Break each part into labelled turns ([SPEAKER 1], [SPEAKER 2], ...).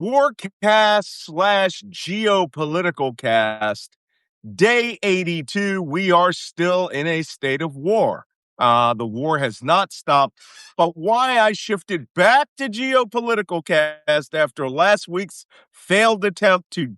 [SPEAKER 1] Warcast slash geopolitical cast, day 82. We are still in a state of war. The war has not stopped, but why I shifted back to geopolitical cast after last week's failed attempt to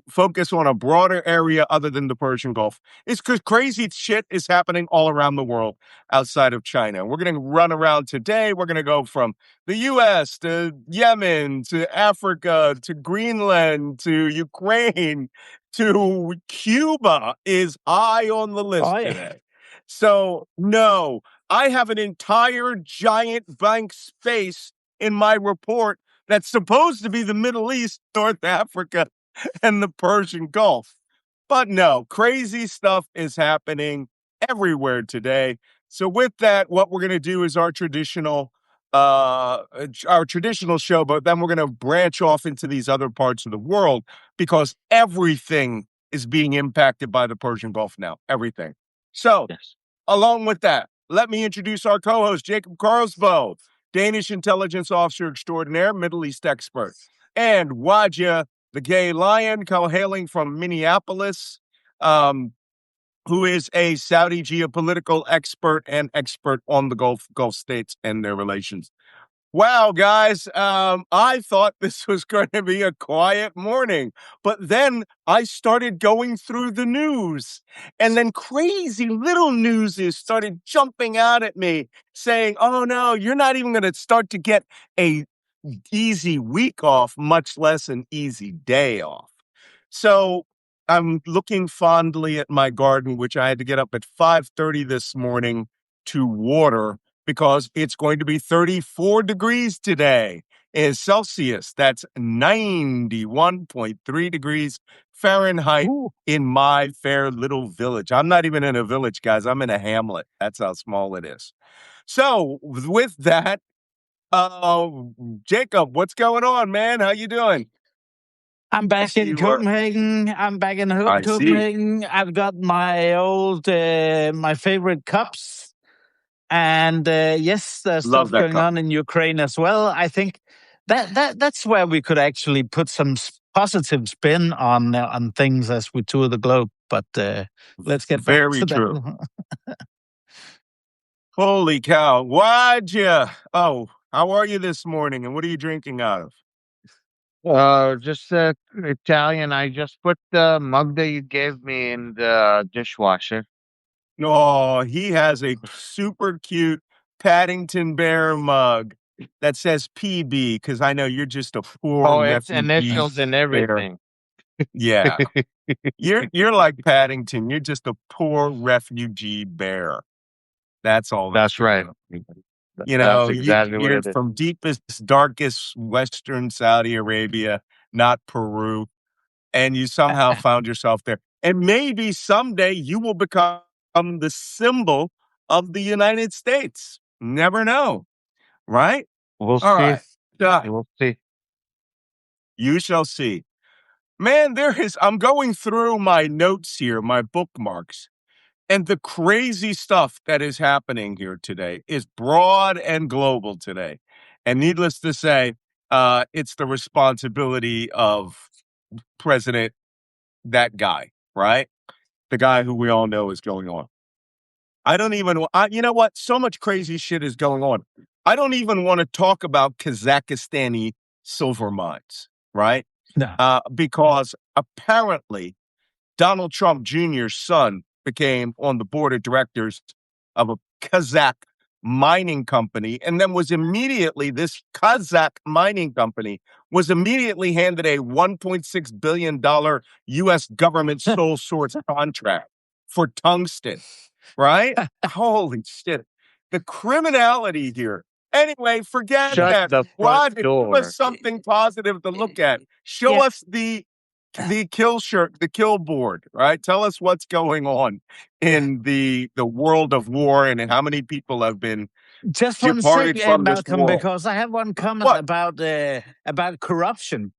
[SPEAKER 1] focus on a broader area other than the Persian Gulf. It's because crazy shit is happening all around the world outside of China. We're going to run around today. We're going to go from the U.S. to Yemen to Africa to Greenland to Ukraine to Cuba is high on the list today. So, no, I have an entire giant blank space in my report that's supposed to be the Middle East, North Africa, and the Persian Gulf. But no, crazy stuff is happening everywhere today. So with that, what we're going to do is our traditional show, but then we're going to branch off into these other parts of the world because everything is being impacted by the Persian Gulf now. Everything. So, along with that, let me introduce our co-host, Jacob Carlsbo, Danish intelligence officer extraordinaire, Middle East expert, and Waja, the gay lion, hailing from Minneapolis, who is a Saudi geopolitical expert and expert on the Gulf states and their relations. Wow, guys, I thought this was going to be a quiet morning, but then I started going through the news, and then crazy little newses started jumping out at me saying, oh no, you're not even going to start to get a easy week off, much less an easy day off. So I'm looking fondly at my garden, which I had to get up at 5:30 this morning to water because it's going to be 34 degrees today in Celsius. That's 91.3 degrees Fahrenheit in my fair little village. I'm not even in a village, guys. I'm in a hamlet. That's how small it is. So with that, Jacob, what's going on, man? How you doing?
[SPEAKER 2] I'm back in Copenhagen. Copenhagen. I've got my old, my favorite cups. And yes, there's stuff going on in Ukraine as well. I think that's where we could actually put some positive spin on things as we tour the globe. But let's get back to
[SPEAKER 1] true.
[SPEAKER 2] that.
[SPEAKER 1] Holy cow. Waja. Oh, how are you this morning? And what are you drinking out of?
[SPEAKER 3] Just Italian. I just put the mug that you gave me in the dishwasher.
[SPEAKER 1] Oh, he has a super cute Paddington Bear mug that says PB because I know you're just a poor
[SPEAKER 3] it's initials and everything.
[SPEAKER 1] Yeah. You're like Paddington. You're just a poor refugee bear. That's all.
[SPEAKER 3] That's right.
[SPEAKER 1] You know, you're from deepest, darkest Western Saudi Arabia, not Peru, and you somehow found yourself there. And maybe someday you will become the symbol of the United States. Never know, right?
[SPEAKER 3] We'll see.
[SPEAKER 1] Right.
[SPEAKER 3] We'll see.
[SPEAKER 1] You shall see. Man, I'm going through my notes here, my bookmarks. And the crazy stuff that is happening here today is broad and global today. And needless to say, it's the responsibility of President, that guy, right? The guy who we all know is going on. You know what? So much crazy shit is going on. I don't even want to talk about Kazakhstani silver mines, right?
[SPEAKER 2] No.
[SPEAKER 1] Because apparently Donald Trump Jr.'s son became on the board of directors of a Kazakh mining company, and then this Kazakh mining company was immediately handed a $1.6 billion U.S. government sole source contract for tungsten, right? Holy shit. The criminality here. Anyway, forget that. Rod, give us something positive to look at. Show us the kill board, right? Tell us what's going on in the world of war and how many people have been
[SPEAKER 2] just one second, Malcolm, because I have one comment about corruption.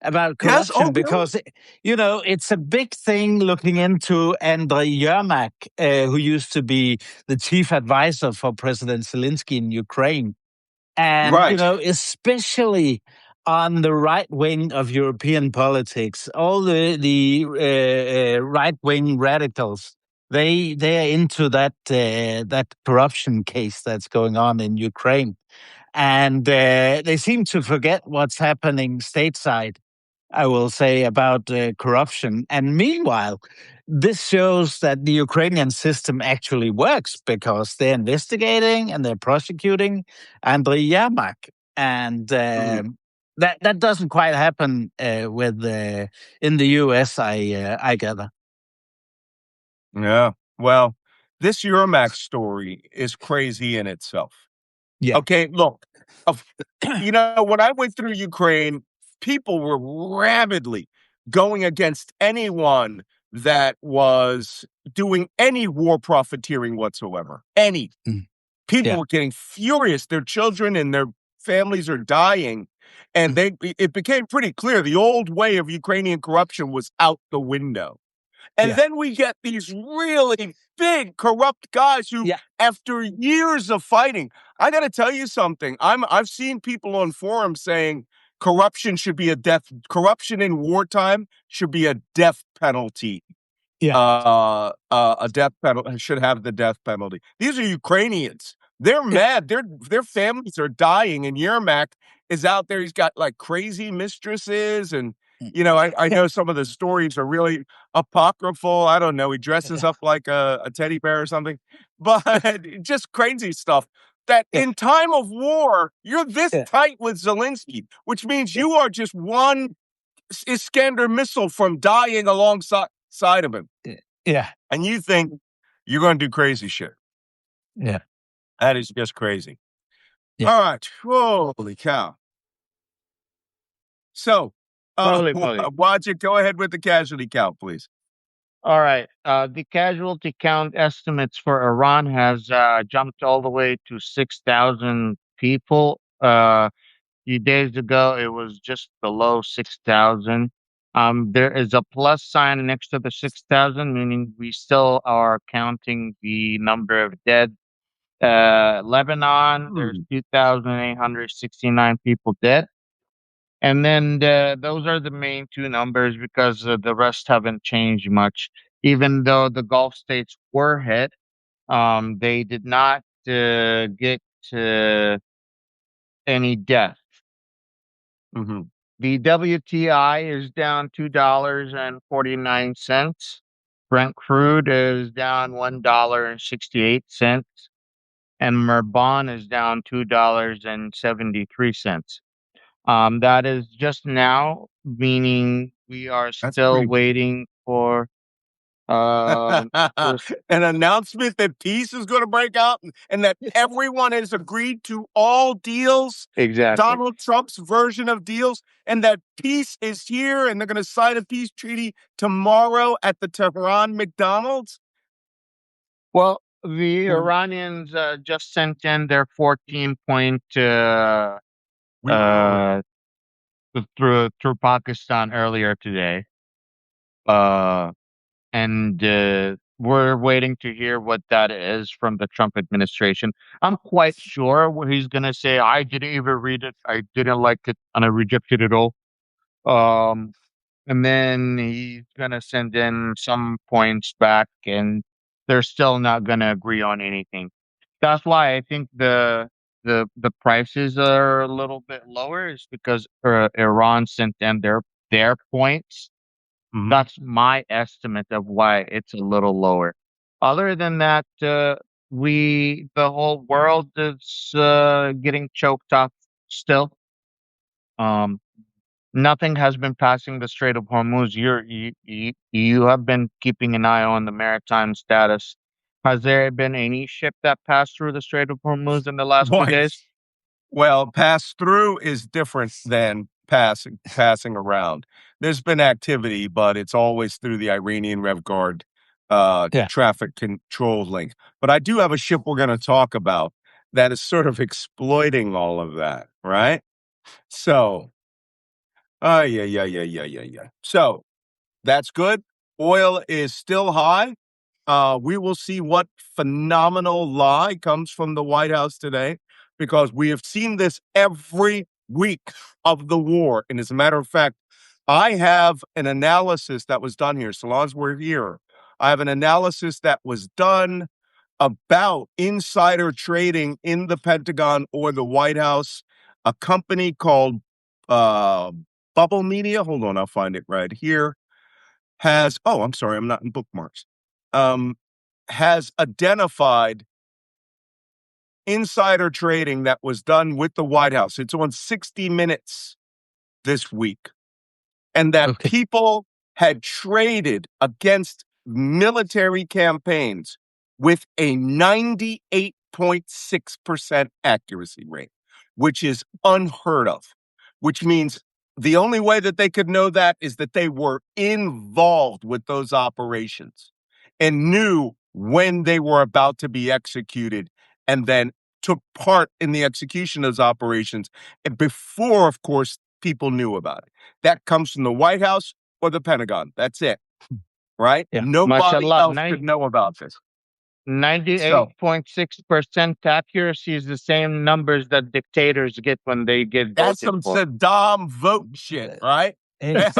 [SPEAKER 2] Because it's a big thing looking into Andrei Yermak, who used to be the chief advisor for President Zelensky in Ukraine. And,
[SPEAKER 1] Right.
[SPEAKER 2] especially on the right wing of European politics, all the right wing radicals, they are into that corruption case that's going on in Ukraine, and they seem to forget what's happening stateside, I will say, about corruption. And meanwhile, this shows that the Ukrainian system actually works because they're investigating and they're prosecuting Andriy Yermak. And that doesn't quite happen with in the US, I gather.
[SPEAKER 1] Yeah. Well, this Yermak story is crazy in itself.
[SPEAKER 2] Yeah.
[SPEAKER 1] Okay, look, when I went through Ukraine, people were rabidly going against anyone that was doing any war profiteering whatsoever. Any. People were getting furious. Their children and their families are dying. And it became pretty clear the old way of Ukrainian corruption was out the window. And then we get these really big corrupt guys who, after years of fighting, I got to tell you something. I've seen people on forums saying corruption in wartime should be a death penalty. A death penalty should have the death penalty. These are Ukrainians. They're mad. Their families are dying, and Yermak is out there. He's got like crazy mistresses, and I know some of the stories are really apocryphal. I don't know. He dresses up like a teddy bear or something, but just crazy stuff. That in time of war, you're this tight with Zelensky, which means you are just one Iskander missile from dying alongside of him.
[SPEAKER 2] Yeah.
[SPEAKER 1] And you think you're going to do crazy shit.
[SPEAKER 2] Yeah.
[SPEAKER 1] That is just crazy. Yeah. All right. Holy cow. So, Wajik, go ahead with the casualty count, please.
[SPEAKER 3] All right. The casualty count estimates for Iran has jumped all the way to 6,000 people. A few days ago, it was just below 6,000. There is a plus sign next to the 6,000, meaning we still are counting the number of dead. Lebanon, there's 2,869 people dead. And then those are the main two numbers because the rest haven't changed much. Even though the Gulf states were hit, they did not get any death.
[SPEAKER 1] Mm-hmm.
[SPEAKER 3] The WTI is down $2.49. Brent crude is down $1.68. And Merban is down $2.73. That is just now, meaning we are still waiting for
[SPEAKER 1] an announcement that peace is going to break out and that everyone has agreed to all deals.
[SPEAKER 3] Exactly.
[SPEAKER 1] Donald Trump's version of deals, and that peace is here, and they're going to sign a peace treaty tomorrow at the Tehran McDonald's.
[SPEAKER 3] Well, the Iranians just sent in their 14-point through Pakistan earlier today. And we're waiting to hear what that is from the Trump administration. I'm quite sure what he's going to say. I didn't even read it. I didn't like it, and I rejected it all. And then he's going to send in some points back, and they're still not going to agree on anything. That's why I think the prices are a little bit lower, is because Iran sent in their points. Mm-hmm. That's my estimate of why it's a little lower. Other than that, the whole world is getting choked up still. Nothing has been passing the Strait of Hormuz. You have been keeping an eye on the maritime status. Has there been any ship that passed through the Strait of Hormuz in the last 2 days?
[SPEAKER 1] Well, pass through is different than passing around. There's been activity, but it's always through the Iranian Rev Guard traffic control link. But I do have a ship we're going to talk about that is sort of exploiting all of that, right? So, yeah. So, that's good. Oil is still high. We will see what phenomenal lie comes from the White House today, because we have seen this every week of the war. And as a matter of fact, I have an analysis that was done here. So long as we're here, I have an analysis that was done about insider trading in the Pentagon or the White House. A company called Bubble Media, hold on, I'll find it right here, has, oh, I'm sorry, I'm not in bookmarks, has identified insider trading that was done with the White House. It's on 60 Minutes this week. And that people had traded against military campaigns with a 98.6% accuracy rate, which is unheard of, which means the only way that they could know that is that they were involved with those operations and knew when they were about to be executed and then took part in the execution of those operations. And before, of course, people knew about it. That comes from the White House or the Pentagon. That's it. Right?
[SPEAKER 2] Yeah.
[SPEAKER 1] Nobody else could know about this.
[SPEAKER 3] 98.6% accuracy is the same numbers that dictators get when they get
[SPEAKER 1] That's
[SPEAKER 3] voted
[SPEAKER 1] some
[SPEAKER 3] for.
[SPEAKER 1] Saddam vote shit, right? I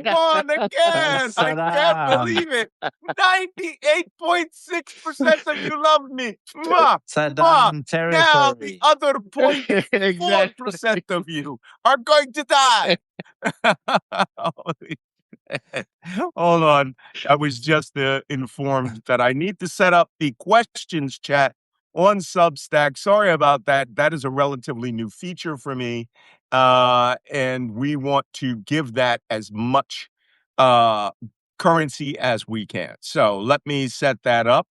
[SPEAKER 1] won again. I can't believe it. 98.6% of you love me.
[SPEAKER 2] Saddam territory.
[SPEAKER 1] Now the other 0.4% of you are going to die. Hold on. I was just informed that I need to set up the questions chat on Substack. Sorry about that. That is a relatively new feature for me. And we want to give that as much currency as we can. So let me set that up.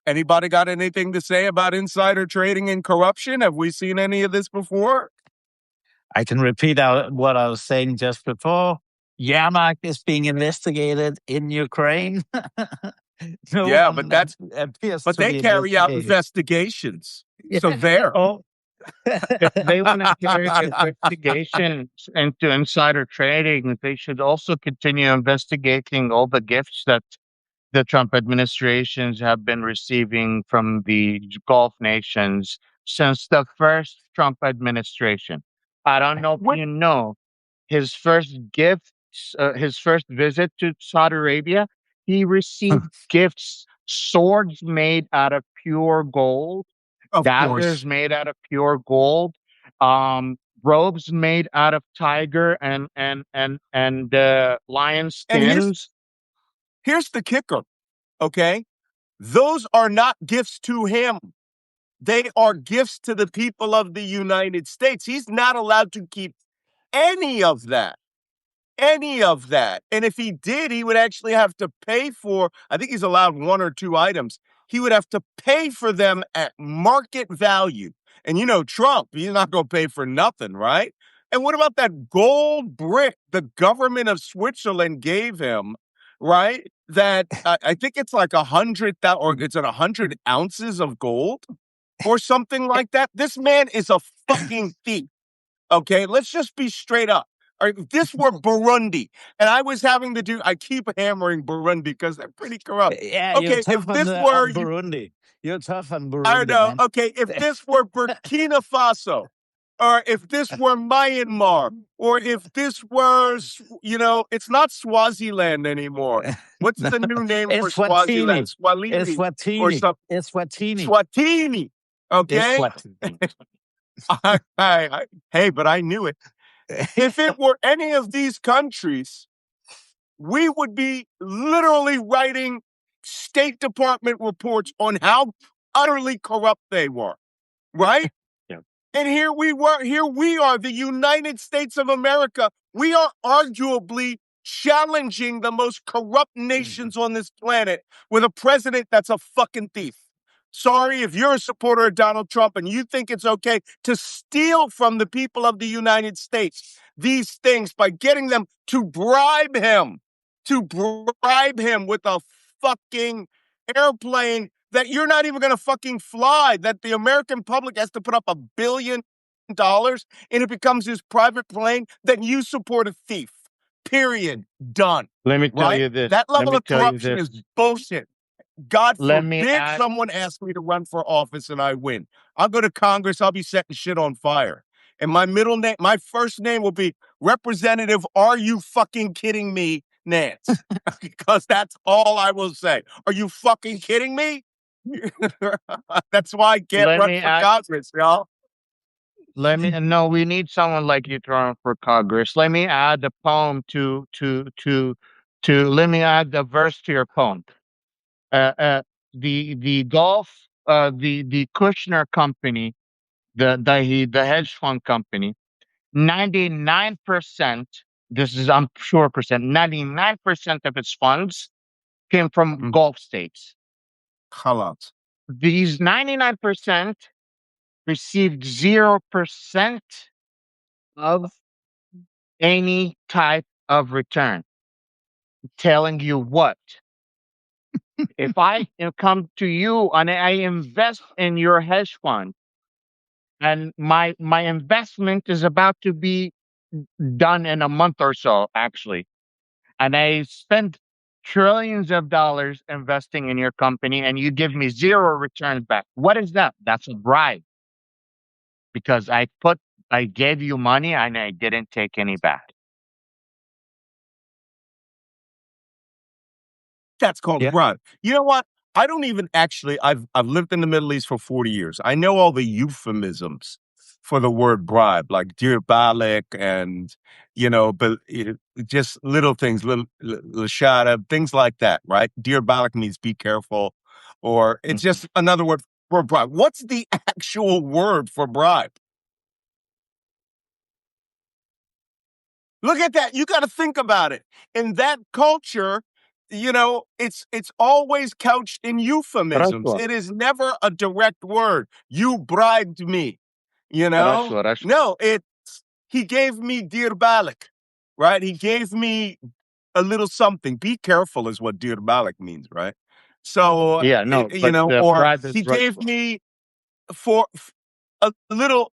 [SPEAKER 1] Anybody got anything to say about insider trading and corruption? Have we seen any of this before?
[SPEAKER 2] I can repeat what I was saying just before. Yermak is being investigated in Ukraine.
[SPEAKER 1] But they carry out investigations. So there.
[SPEAKER 3] If they want to carry investigations into insider trading, they should also continue investigating all the gifts that the Trump administrations have been receiving from the Gulf nations since the first Trump administration. I don't know if you know, his first gift, his first visit to Saudi Arabia, he received gifts, swords made out of pure gold, daggers made out of pure gold, robes made out of tiger and lion skins.
[SPEAKER 1] Here's the kicker, okay? Those are not gifts to him. They are gifts to the people of the United States. He's not allowed to keep any of that. Any of that. And if he did, he would actually have to pay for, I think he's allowed 1 or 2 items. He would have to pay for them at market value. And you know, Trump, he's not going to pay for nothing, right? And what about that gold brick the government of Switzerland gave him, right? That I think it's like 100,000, or it's at 100 ounces of gold or something like that. This man is a fucking thief. Okay, let's just be straight up. If this were Burundi, and I was having to I keep hammering Burundi because they're pretty corrupt.
[SPEAKER 2] Yeah,
[SPEAKER 1] okay,
[SPEAKER 2] you're tough
[SPEAKER 1] if this were
[SPEAKER 2] Burundi, you're tough on Burundi.
[SPEAKER 1] I know.
[SPEAKER 2] Man.
[SPEAKER 1] Okay, if this were Burkina Faso, or if this were Myanmar, or if this were, it's not Swaziland anymore. What's the new name for Swaziland? Swahili.
[SPEAKER 2] It's Swatini.
[SPEAKER 1] Or something.
[SPEAKER 2] It's Swatini.
[SPEAKER 1] Swatini. Okay. Hey, but I knew it. If it were any of these countries, we would be literally writing State Department reports on how utterly corrupt they were, right?
[SPEAKER 3] Yeah.
[SPEAKER 1] And here we are, the United States of America. We are arguably challenging the most corrupt nations on this planet with a president that's a fucking thief. Sorry if you're a supporter of Donald Trump and you think it's okay to steal from the people of the United States these things by getting them to bribe him with a fucking airplane that you're not even going to fucking fly, that the American public has to put up $1 billion and it becomes his private plane, then you support a thief. Period. Done.
[SPEAKER 3] Let me tell you this.
[SPEAKER 1] That level of corruption is bullshit. God forbid someone asks me to run for office and I win. I'll go to Congress. I'll be setting shit on fire. And my first name will be Representative, are you fucking kidding me, Nance? Because that's all I will say. Are you fucking kidding me? That's why I can't run for Congress, y'all.
[SPEAKER 3] No, we need someone like you to run for Congress. Let me add a poem let me add the verse to your poem. The Kushner company, the hedge fund company, 99%, this is I'm sure percent, 99% of its funds came from Gulf states.
[SPEAKER 1] Halas.
[SPEAKER 3] These 99% received 0% of any type of return. Telling you what? If I come to you and I invest in your hedge fund, and my investment is about to be done in a month or so, actually, and I spend trillions of dollars investing in your company, and you give me zero returns back. What is that? That's a bribe, because I gave you money and I didn't take any back.
[SPEAKER 1] That's called bribe. You know what? I don't even actually. I've lived in the Middle East for 40 years. I know all the euphemisms for the word bribe, like dir balik, and but just little things, little shada, things like that, right? Dir balik means be careful, or it's just another word for bribe. What's the actual word for bribe? Look at that. You got to think about it. In that culture, it's always couched in euphemisms. It is never a direct word. You bribed me, No, he gave me dir balik, right? He gave me a little something. Be careful is what dir balik means, right? So, or he gave me for a little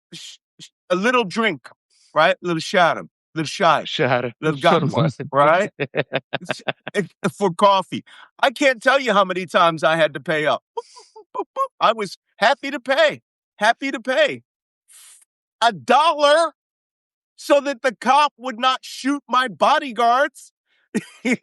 [SPEAKER 1] drink, right? Little shot him. Little shy, little guns, right? For coffee. I can't tell you how many times I had to pay up. I was happy to pay $1 so that the cop would not shoot my bodyguards,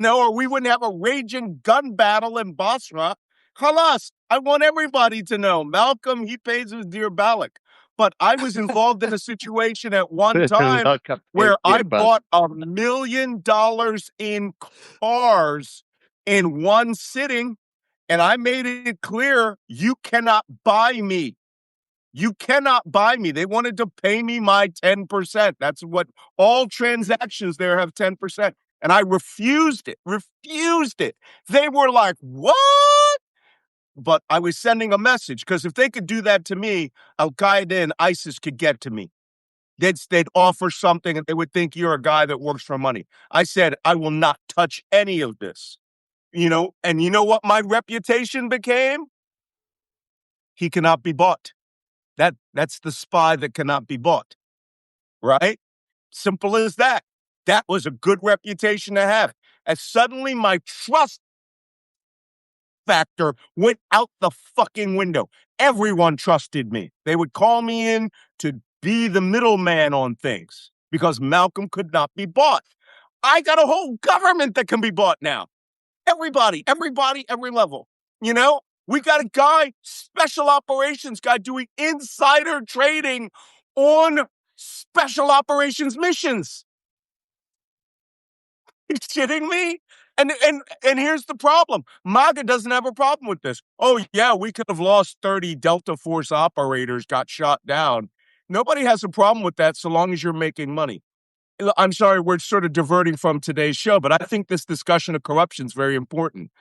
[SPEAKER 1] or we wouldn't have a raging gun battle in Basra. Halas, I want everybody to know Malcolm, he pays his dear balik. But I was involved in a situation at one time where I bought $1 million in cars in one sitting, and I made it clear, you cannot buy me. You cannot buy me. They wanted to pay me my 10%. That's what all transactions there have 10%. And I refused it. They were like, what? But I was sending a message, because if they could do that to me, Al-Qaeda and ISIS could get to me. They'd offer something and they would think you're a guy that works for money. I said, I will not touch any of this. And you know what my reputation became? He cannot be bought. That's the spy that cannot be bought. Right? Simple as that. That was a good reputation to have. And suddenly my trust factor went out the fucking window. Everyone trusted me. They would call me in to be the middleman on things because Malcolm could not be bought. I got a whole government that can be bought now. Everybody, every level. We got a guy, special operations guy, doing insider trading on special operations missions. You kidding me? And here's the problem. MAGA doesn't have a problem with this. Oh, yeah, we could have lost 30 Delta Force operators, got shot down. Nobody has a problem with that so long as you're making money. I'm sorry, we're sort of diverting from today's show, but I think this discussion of corruption is very important.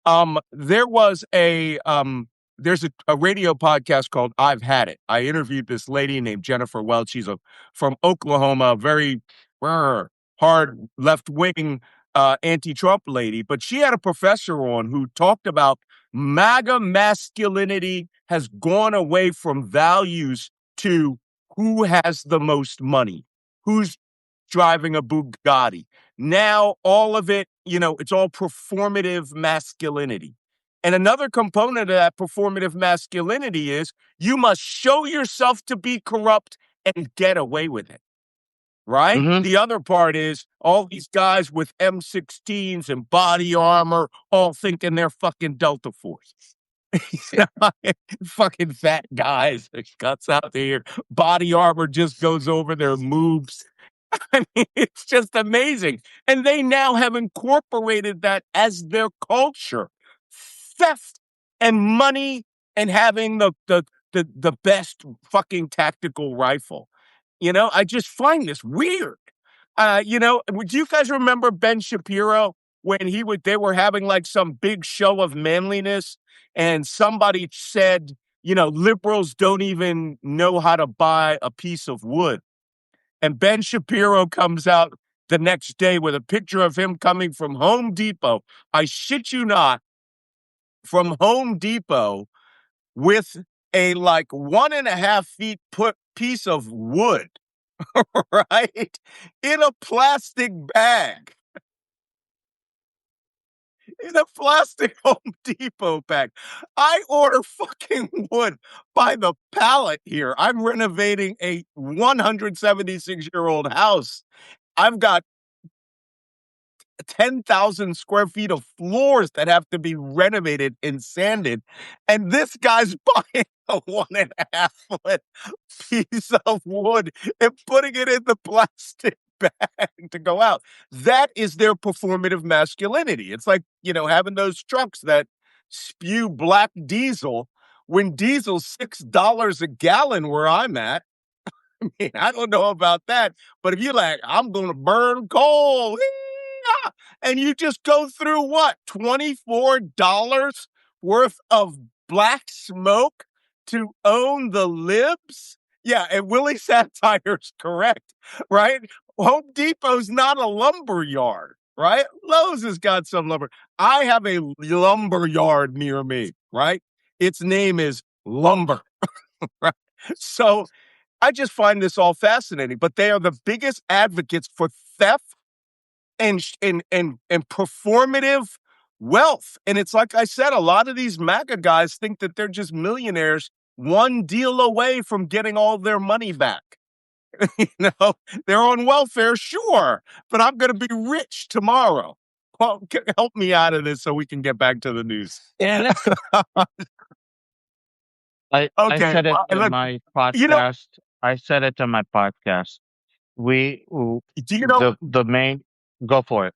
[SPEAKER 1] There's a radio podcast called I've Had It. I interviewed this lady named Jennifer Welch. She's from Oklahoma, very hard left-wing anti-Trump lady, but she had a professor on who talked about MAGA masculinity has gone away from values to who has the most money, who's driving a Bugatti. Now, all of it, it's all performative masculinity. And another component of that performative masculinity is you must show yourself to be corrupt and get away with it. Right?
[SPEAKER 3] Mm-hmm.
[SPEAKER 1] The other part is all these guys with M16s and body armor all thinking they're fucking Delta Force. Fucking fat guys, guts out there, body armor just goes over their moves. I mean, it's just amazing. And they now have incorporated that as their culture. Theft and money and having the best fucking tactical rifle. I just find this weird. Would you guys remember Ben Shapiro when they were having like some big show of manliness and somebody said, liberals don't even know how to buy a piece of wood. And Ben Shapiro comes out the next day with a picture of him coming from Home Depot. I shit you not, from Home Depot with a like 1.5 feet piece of wood, right? In a plastic bag. In a plastic Home Depot bag. I order fucking wood by the pallet here. I'm renovating a 176-year-old house. I've got 10,000 square feet of floors that have to be renovated and sanded. And this guy's buying a 1.5 foot piece of wood and putting it in the plastic bag to go out. That is their performative masculinity. It's like, having those trucks that spew black diesel when diesel's $6 a gallon where I'm at. I mean, I don't know about that, but if you're like, I'm going to burn coal, and you just go through what, $24 worth of black smoke to own the libs? Yeah, and Willie Satire's correct, right? Home Depot's not a lumber yard, right? Lowe's has got some lumber. I have a lumber yard near me, right? Its name is Lumber, right? So I just find this all fascinating, but they are the biggest advocates for theft and performative wealth. And it's like I said, a lot of these MAGA guys think that they're just millionaires one deal away from getting all their money back. They're on welfare, sure, but I'm going to be rich tomorrow. Well, help me out of this so we can get back to the news.
[SPEAKER 2] Yeah, let's go.
[SPEAKER 3] I said it in my podcast. I said it in my podcast. The main, go for it.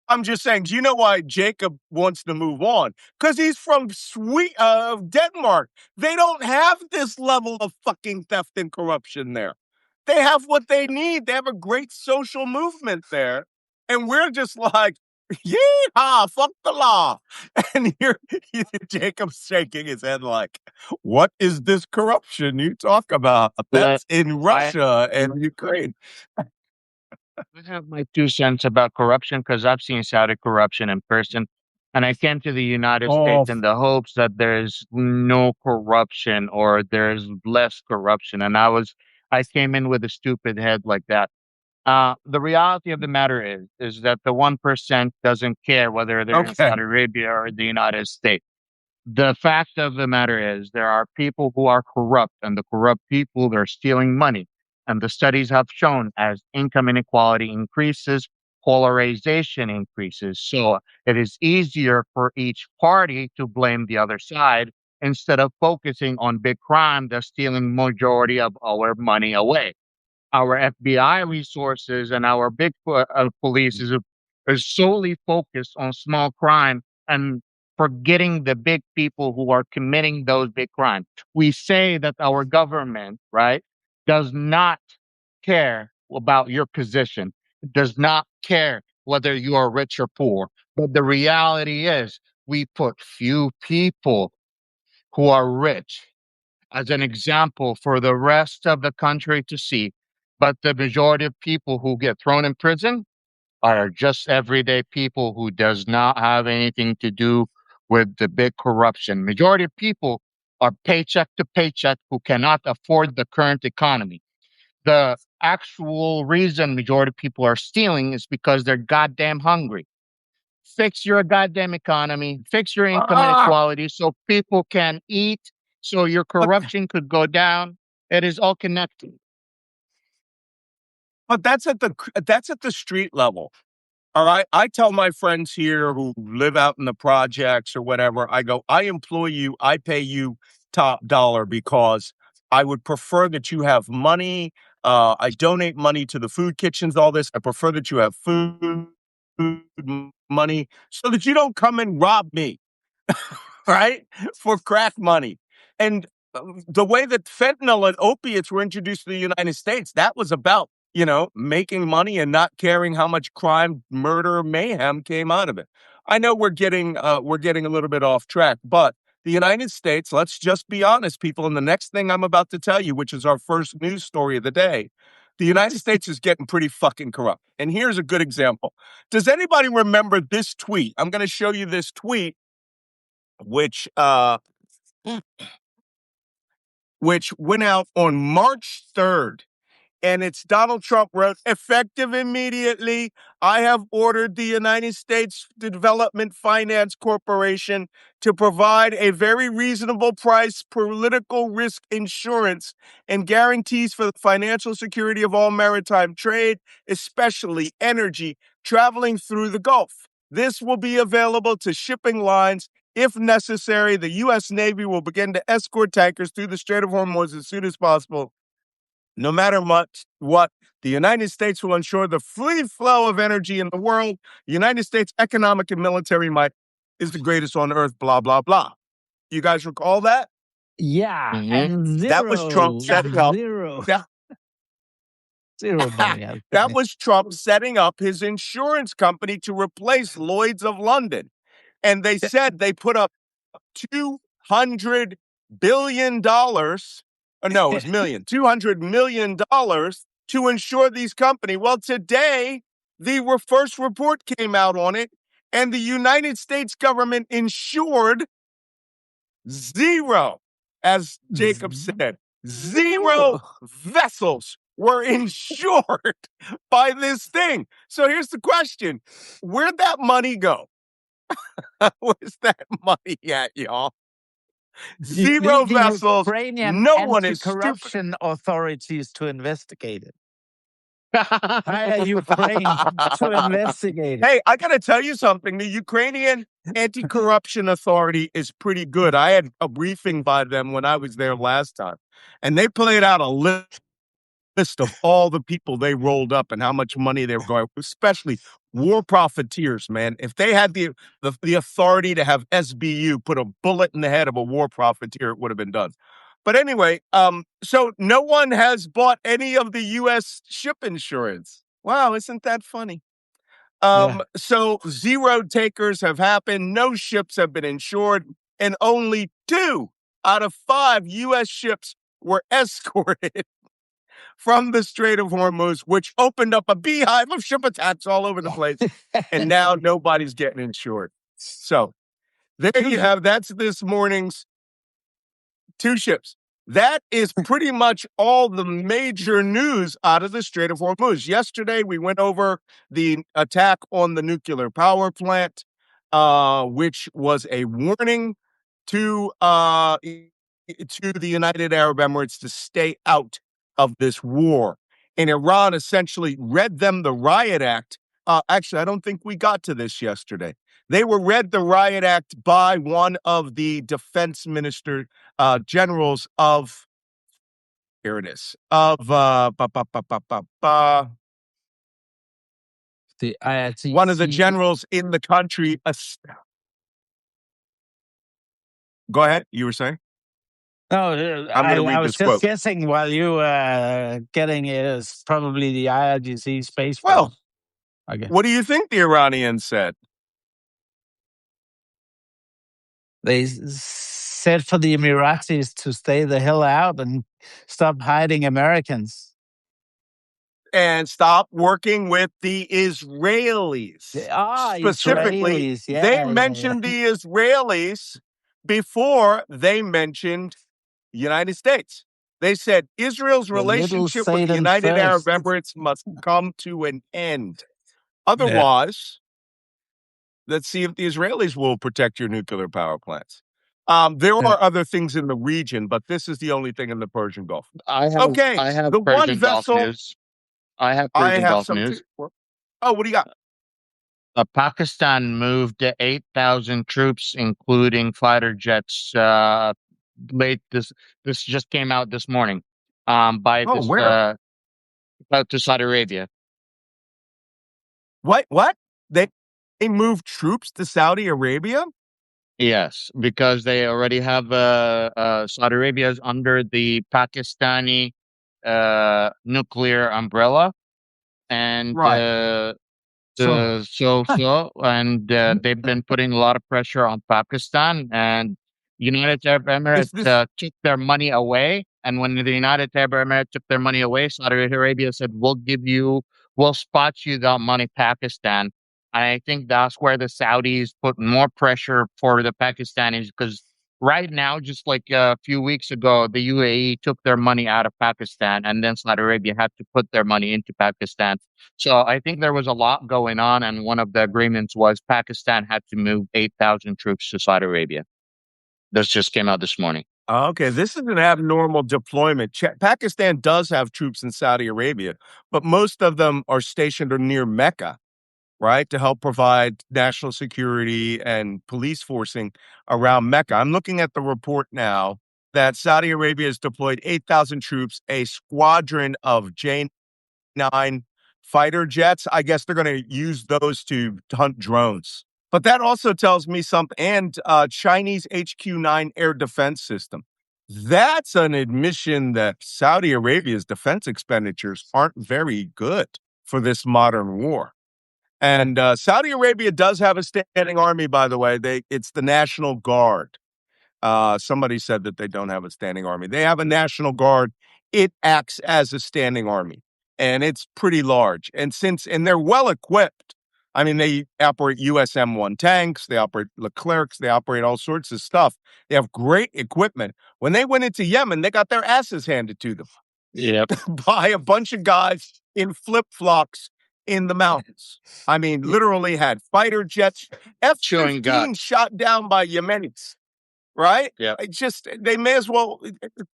[SPEAKER 1] I'm just saying, do you know why Jacob wants to move on? Because he's from Denmark. They don't have this level of fucking theft and corruption there. They have what they need. They have a great social movement there. And we're just like, yeehaw, fuck the law. And Jacob's shaking his head like, what is this corruption you talk about? That's in Russia and Ukraine.
[SPEAKER 3] I have my 2 cents about corruption because I've seen Saudi corruption in person. And I came to the United States in the hopes that there's no corruption or there's less corruption. And I came in with a stupid head like that. The reality of the matter is that the 1% doesn't care whether they're in Saudi Arabia or the United States. The fact of the matter is there are people who are corrupt, and the corrupt people, they're stealing money. And the studies have shown as income inequality increases, polarization increases. So it is easier for each party to blame the other side instead of focusing on big crime that's stealing majority of our money away. Our FBI resources and our big police is solely focused on small crime and forgetting the big people who are committing those big crimes. We say that our government, right, does not care about your position, does not care whether you are rich or poor. But the reality is, we put few people who are rich as an example for the rest of the country to see. But the majority of people who get thrown in prison are just everyday people who does not have anything to do with the big corruption. Majority of people are paycheck to paycheck who cannot afford the current economy. The actual reason majority of people are stealing is because they're goddamn hungry. fix your goddamn economy, fix your income inequality so people can eat, so your corruption could go down. It is all connected.
[SPEAKER 1] But that's at the street level. All right. I tell my friends here who live out in the projects or whatever, I go, I employ you, I pay you top dollar because I would prefer that you have money. I donate money to the food kitchens, all this. I prefer that you have food money so that you don't come and rob me, right? For crack money. And the way that fentanyl and opiates were introduced to the United States, that was about, making money and not caring how much crime, murder, mayhem came out of it. I know we're getting a little bit off track, but the United States, let's just be honest, people, and the next thing I'm about to tell you, which is our first news story of the day, the United States is getting pretty fucking corrupt. And here's a good example. Does anybody remember this tweet? I'm going to show you this tweet, which went out on March 3rd. And it's Donald Trump wrote, effective immediately, I have ordered the United States Development Finance Corporation to provide a very reasonable price political risk insurance and guarantees for the financial security of all maritime trade, especially energy, traveling through the Gulf. This will be available to shipping lines. If necessary, the U.S. Navy will begin to escort tankers through the Strait of Hormuz as soon as possible. No matter what, the United States will ensure the free flow of energy in the world. The United States' economic and military might is the greatest on earth, blah, blah, blah. You guys recall that?
[SPEAKER 2] Yeah, and zero.
[SPEAKER 1] That was Trump setting up.
[SPEAKER 2] Zero.
[SPEAKER 1] Yeah.
[SPEAKER 2] Zero money.
[SPEAKER 1] That was Trump setting up his insurance company to replace Lloyd's of London. And they said they put up $200 billion. No, it was million. $200 million to insure these companies. Well, today, the first report came out on it, and the United States government insured zero, as Jacob said. Zero vessels were insured by this thing. So here's the question. Where'd that money go? Where's that money at, y'all? Zero vessels.
[SPEAKER 2] Ukrainian
[SPEAKER 1] no one is
[SPEAKER 2] anti-corruption authorities to investigate it. Hire Ukraine to investigate it.
[SPEAKER 1] Hey, I got to tell you something. The Ukrainian anti-corruption authority is pretty good. I had a briefing by them when I was there last time, and they played out a list of all the people they rolled up and how much money they were going, especially war profiteers, man. If they had the authority to have SBU put a bullet in the head of a war profiteer, it would have been done. But anyway, so no one has bought any of the U.S. ship insurance. Wow, isn't that funny? So zero takers have happened. No ships have been insured, and only 2 out of 5 U.S. ships were escorted from the Strait of Hormuz, which opened up a beehive of ship attacks all over the place. And now nobody's getting insured. So there you have, that's this morning's 2 ships. That is pretty much all the major news out of the Strait of Hormuz. Yesterday, we went over the attack on the nuclear power plant, which was a warning to the United Arab Emirates to stay out of this war. And Iran essentially read them the Riot Act. Actually, I don't think we got to this yesterday. They were read the Riot Act by one of the defense minister generals of, here it is, of
[SPEAKER 2] the IRGC.
[SPEAKER 1] One of the generals in the country. Go ahead, you were saying?
[SPEAKER 2] No, I was just
[SPEAKER 1] quote.
[SPEAKER 2] guessing while you getting it is probably the IRGC space.
[SPEAKER 1] Well,
[SPEAKER 2] I guess.
[SPEAKER 1] What do you think the Iranians said?
[SPEAKER 2] They said for the Emiratis to stay the hell out and stop hiding Americans.
[SPEAKER 1] And stop working with the Israelis. Specifically,
[SPEAKER 2] Israelis. Yeah,
[SPEAKER 1] they mentioned the Israelis before they mentioned the United States. They said Israel's relationship with the United Arab Emirates must come to an end. Otherwise, Let's see if the Israelis will protect your nuclear power plants. There are other things in the region, but this is the only thing in the Persian Gulf. Okay,
[SPEAKER 3] I have
[SPEAKER 1] the one
[SPEAKER 3] Persian Gulf
[SPEAKER 1] vessel
[SPEAKER 3] news. I have
[SPEAKER 1] I
[SPEAKER 3] Persian
[SPEAKER 1] have
[SPEAKER 3] Gulf
[SPEAKER 1] some too.
[SPEAKER 3] news.
[SPEAKER 1] Oh, what do you got?
[SPEAKER 3] Pakistan moved 8,000 troops, including fighter jets, late this just came out this morning. By
[SPEAKER 1] Oh,
[SPEAKER 3] this
[SPEAKER 1] where?
[SPEAKER 3] out to Saudi Arabia.
[SPEAKER 1] What? They they moved troops to Saudi Arabia?
[SPEAKER 3] Yes, because they already have Saudi Arabia is under the Pakistani nuclear umbrella, and
[SPEAKER 1] Right. So
[SPEAKER 3] and they've been putting a lot of pressure on Pakistan, and United Arab
[SPEAKER 1] is
[SPEAKER 3] Emirates
[SPEAKER 1] this
[SPEAKER 3] took their money away. And when the United Arab Emirates took their money away, Saudi Arabia said, we'll spot you that money, Pakistan." And I think that's where the Saudis put more pressure for the Pakistanis, because right now, just like a few weeks ago, the UAE took their money out of Pakistan, and then Saudi Arabia had to put their money into Pakistan. So I think there was a lot going on, and one of the agreements was Pakistan had to move 8,000 troops to Saudi Arabia. This just came out this morning.
[SPEAKER 1] okay? This is an abnormal deployment. Pakistan does have troops in Saudi Arabia, but most of them are stationed near Mecca, right, to help provide national security and police forcing around Mecca. I'm looking at the report now that Saudi Arabia has deployed 8,000 troops, a squadron of J-9 fighter jets. I guess they're going to use those to hunt drones. But that also tells me something. And Chinese HQ-9 air defense system. That's an admission that Saudi Arabia's defense expenditures aren't very good for this modern war. And Saudi Arabia does have a standing army, by the way. It's the National Guard. Somebody said that they don't have a standing army. They have a National Guard. It acts as a standing army, and it's pretty large. And they're well equipped. I mean, they operate US M1 tanks, they operate Leclercs, they operate all sorts of stuff. They have great equipment. When they went into Yemen, they got their asses handed to them
[SPEAKER 3] Yep.
[SPEAKER 1] by a bunch of guys in flip-flops in the mountains. I mean, literally had fighter jets,
[SPEAKER 3] Chewing gut.
[SPEAKER 1] F-15 shot down by Yemenis, right?
[SPEAKER 3] Yep.
[SPEAKER 1] They may as well.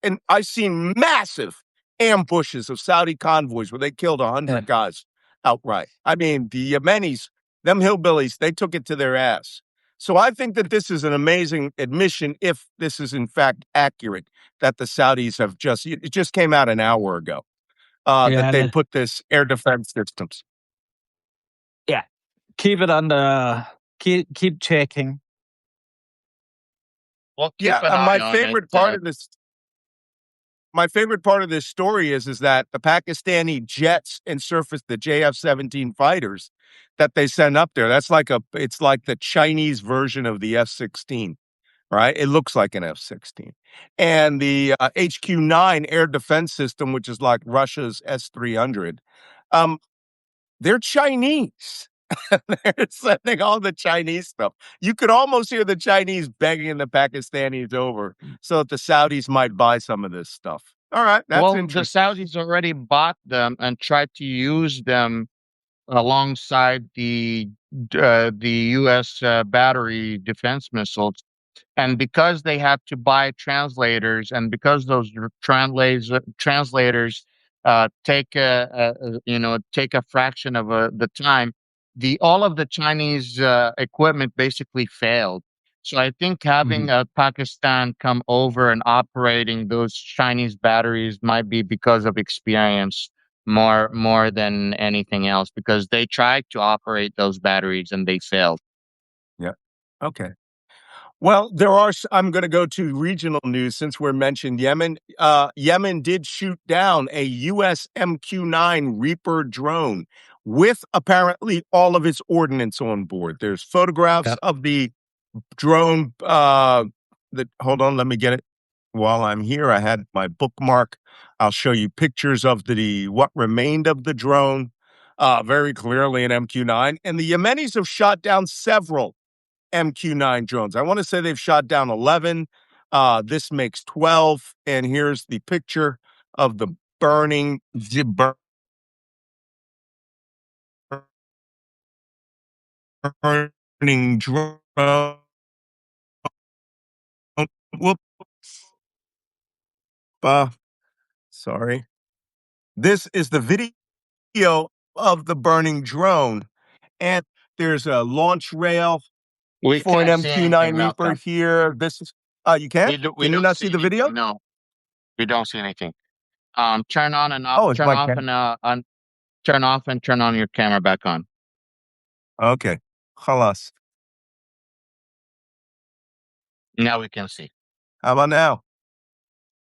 [SPEAKER 1] And I've seen massive ambushes of Saudi convoys where they killed 100 guys outright. I mean, the Yemenis, them hillbillies, they took it to their ass. So I think that this is an amazing admission, if this is in fact accurate, that the Saudis have it just came out an hour ago, that they put this air defense systems.
[SPEAKER 2] Yeah. Keep it under, keep checking.
[SPEAKER 3] Well, keep an eye
[SPEAKER 1] my
[SPEAKER 3] on
[SPEAKER 1] favorite
[SPEAKER 3] it.
[SPEAKER 1] part of this. My favorite part of this story is that the Pakistani jets and the JF-17 fighters that they send up there. It's like the Chinese version of the F-16, right? It looks like an F-16. And the HQ-9 air defense system, which is like Russia's S-300, they're Chinese. They're sending all the Chinese stuff. You could almost hear the Chinese begging the Pakistanis over so that the Saudis might buy some of this stuff. All right, that's
[SPEAKER 3] The
[SPEAKER 1] interesting.
[SPEAKER 3] Saudis already bought them and tried to use them alongside the U.S. Battery defense missiles. And because they have to buy translators, and because those translators take take a fraction of the time, the all of the Chinese equipment basically failed. So I think having Pakistan come over and operating those Chinese batteries might be because of experience, more than anything else, because they tried to operate those batteries and they failed.
[SPEAKER 1] Yeah. Okay. Well, I'm going to go to regional news since we're mentioned Yemen. Yemen did shoot down a U.S. MQ-9 Reaper drone with apparently all of its ordnance on board. There's photographs of the drone. Hold on, let me get it. While I'm here, I had my bookmark. I'll show you pictures of what remained of the drone. Very clearly an MQ-9. And the Yemenis have shot down several MQ-9 drones. I want to say they've shot down 11. This makes 12. And here's the picture of the burning burning drone. Whoop. Sorry. This is the video of the burning drone. And there's a launch rail
[SPEAKER 3] We
[SPEAKER 1] for an
[SPEAKER 3] can't see anything,
[SPEAKER 1] M29 Reaper
[SPEAKER 3] Malcolm.
[SPEAKER 1] here. This is, you can't?
[SPEAKER 3] We
[SPEAKER 1] Can you
[SPEAKER 3] don't
[SPEAKER 1] not
[SPEAKER 3] see
[SPEAKER 1] see the video?
[SPEAKER 3] anything. No, we don't see anything. Turn on and off.
[SPEAKER 1] Oh, it's my camera.
[SPEAKER 3] Turn off and turn on your camera back on.
[SPEAKER 1] Okay. Halas.
[SPEAKER 3] Now we can see.
[SPEAKER 1] How about now?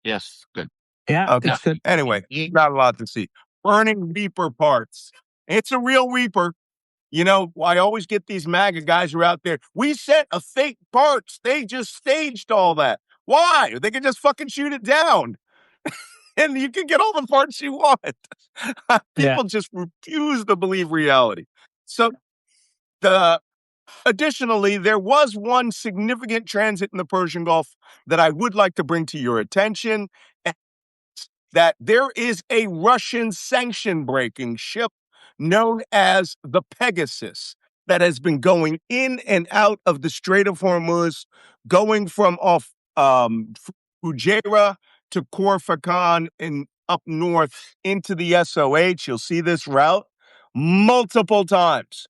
[SPEAKER 3] Yes, good.
[SPEAKER 2] Yeah,
[SPEAKER 1] Okay.
[SPEAKER 2] it's good.
[SPEAKER 1] Anyway, not a lot to see. Burning Reaper parts. It's a real Reaper. You know, I always get these MAGA guys who are out there. We sent a fake parts. They just staged all that. Why? They can just fucking shoot it down. And you can get all the parts you want. People just refuse to believe reality. So additionally, there was one significant transit in the Persian Gulf that I would like to bring to your attention, that there is a Russian sanction-breaking ship known as the Pegasus that has been going in and out of the Strait of Hormuz, going from off Fujairah to Khor and up north into the SOH. You'll see this route multiple times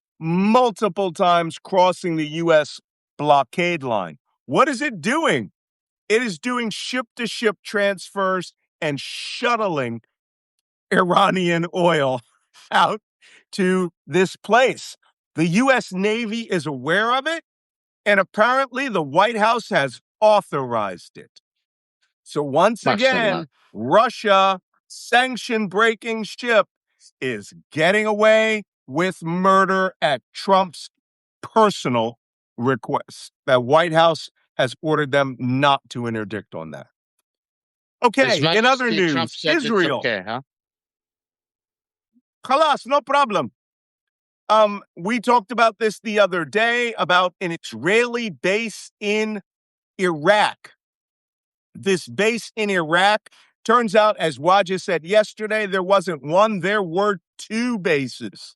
[SPEAKER 1] crossing the U.S. blockade line. What is it doing? It is doing ship-to-ship transfers and shuttling Iranian oil out to this place. The U.S. Navy is aware of it, and apparently the White House has authorized it. So once again, Russia, sanction-breaking ship, is getting away with murder at Trump's personal request. The White House has ordered them not to interdict on that. Okay, in other news,
[SPEAKER 3] Trump said
[SPEAKER 1] Israel.
[SPEAKER 3] It's okay, huh?
[SPEAKER 1] Khalas, no problem. We talked about this the other day about an Israeli base in Iraq. This base in Iraq, turns out, as Waja said yesterday, there wasn't one, there were two bases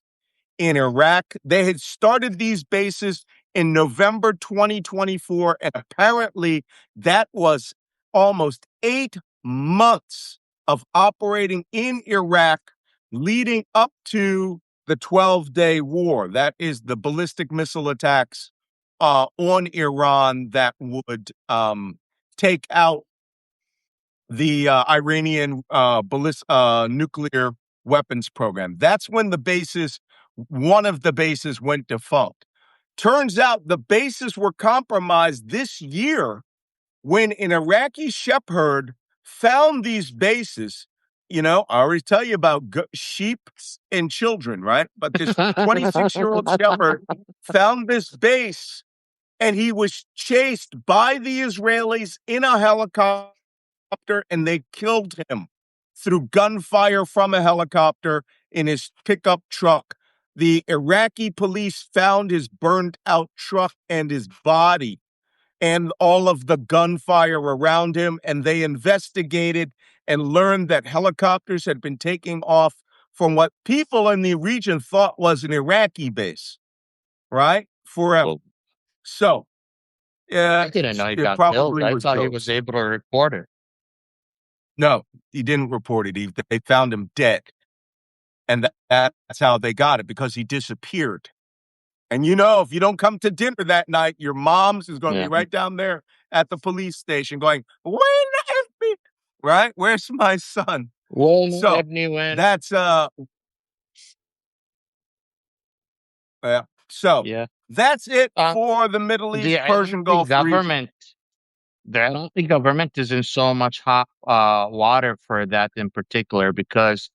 [SPEAKER 1] in Iraq. They had started these bases in November 2024, and apparently that was almost 8 months of operating in Iraq leading up to the 12-day war. That is the ballistic missile attacks on Iran that would take out the Iranian nuclear weapons program. That's when one of the bases went defunct. Turns out the bases were compromised this year when an Iraqi shepherd found these bases. You know, I already tell you about sheep and children, right? But this 26-year-old shepherd found this base, and he was chased by the Israelis in a helicopter, and they killed him through gunfire from a helicopter in his pickup truck. The Iraqi police found his burned out truck and his body and all of the gunfire around him, and they investigated and learned that helicopters had been taking off from what people in the region thought was an Iraqi base, right? Forever. So,
[SPEAKER 3] I didn't know he got killed. I thought he was able to report it.
[SPEAKER 1] No, he didn't report it. They found him dead. And that's how they got it, because he disappeared. And you know, if you don't come to dinner that night, your mom's is going to be right down there at the police station going, right? Where's my son? So that's that's it for the Middle East Persian Gulf region.
[SPEAKER 3] The Iraqi government is in so much hot water for that in particular, because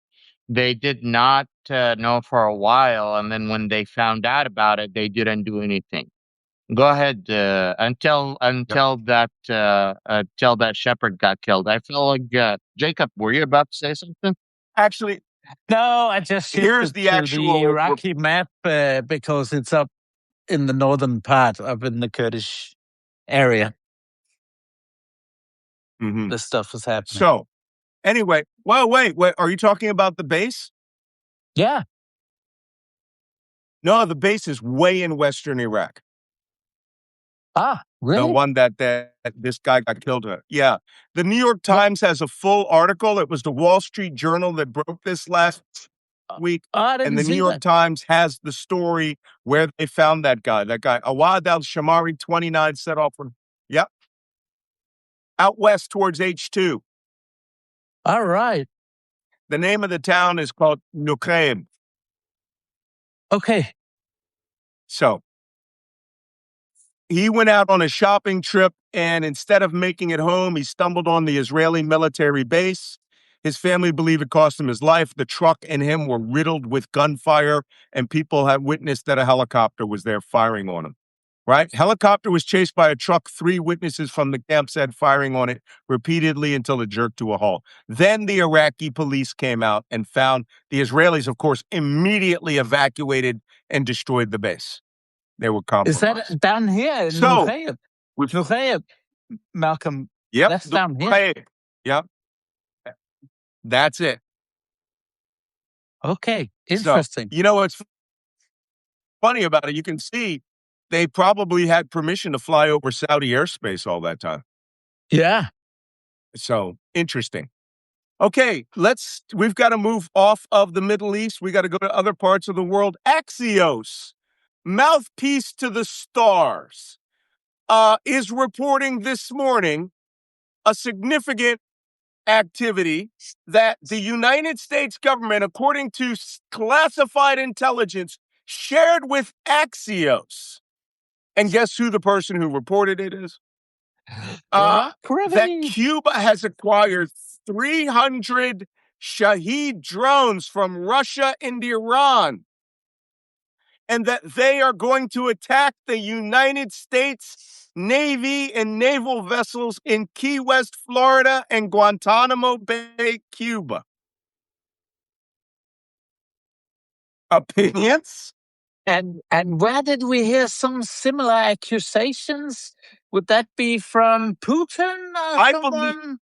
[SPEAKER 3] they did not know for a while, and then when they found out about it, they didn't do anything. Go ahead until that shepherd got killed. I feel like Jacob, were you about to say something?
[SPEAKER 1] Actually,
[SPEAKER 2] no. I just
[SPEAKER 1] here's the actual
[SPEAKER 2] Iraqi map because it's up in the northern part, up in the Kurdish area.
[SPEAKER 1] Mm-hmm.
[SPEAKER 2] This stuff is happening.
[SPEAKER 1] So, anyway, well, wait, are you talking about the base?
[SPEAKER 2] Yeah.
[SPEAKER 1] No, the base is way in western Iraq.
[SPEAKER 2] Really?
[SPEAKER 1] The one that this guy got killed at. Yeah. The New York Times has a full article. It was the Wall Street Journal that broke this last week. And the New York Times has the story where they found that guy. Awad al-Shamari, 29, set off from, yep, out west towards H2.
[SPEAKER 2] All right.
[SPEAKER 1] The name of the town is called Nuqaim.
[SPEAKER 2] Okay.
[SPEAKER 1] So he went out on a shopping trip, and instead of making it home, he stumbled on the Israeli military base. His family believe it cost him his life. The truck and him were riddled with gunfire, and people have witnessed that a helicopter was there firing on him. Right? Helicopter was chased by a truck. 3 witnesses from the camp said firing on it repeatedly until it jerked to a halt. Then the Iraqi police came out and found the Israelis, of course, immediately evacuated and destroyed the base. They were compromised.
[SPEAKER 2] Is that down here in Nuqaim? Malcolm?
[SPEAKER 1] Yep.
[SPEAKER 2] That's down here.
[SPEAKER 1] Yep. That's it.
[SPEAKER 2] Okay. Interesting.
[SPEAKER 1] So, you know what's funny about it? You can see they probably had permission to fly over Saudi airspace all that time.
[SPEAKER 2] Yeah.
[SPEAKER 1] So, interesting. Okay, we've got to move off of the Middle East. We got to go to other parts of the world. Axios, mouthpiece to the stars, is reporting this morning a significant activity that the United States government, according to classified intelligence, shared with Axios. And guess who the person who reported it is? That Cuba has acquired 300 Shahed drones from Russia and Iran, and that they are going to attack the United States Navy and naval vessels in Key West, Florida, and Guantanamo Bay, Cuba. Opinions?
[SPEAKER 2] And where did we hear some similar accusations? Would that be from Putin or someone?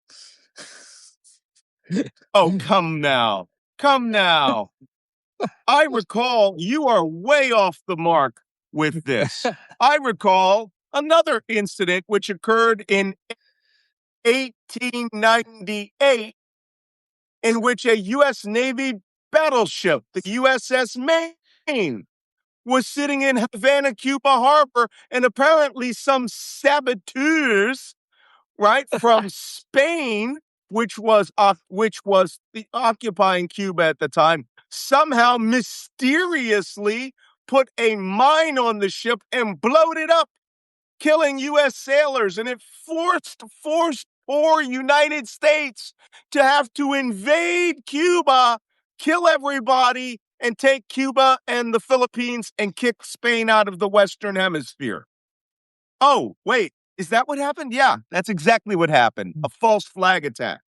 [SPEAKER 1] Oh, come now. I recall, you are way off the mark with this. I recall another incident which occurred in 1898 in which a U.S. Navy battleship, the USS Maine, was sitting in Havana, Cuba Harbor, and apparently some saboteurs, right, from Spain, which was occupying Cuba at the time, somehow mysteriously put a mine on the ship and blowed it up, killing U.S. sailors, and it forced poor United States to have to invade Cuba, kill everybody, and take Cuba and the Philippines and kick Spain out of the Western Hemisphere. Oh, wait, is that what happened? Yeah, that's exactly what happened. A false flag attack.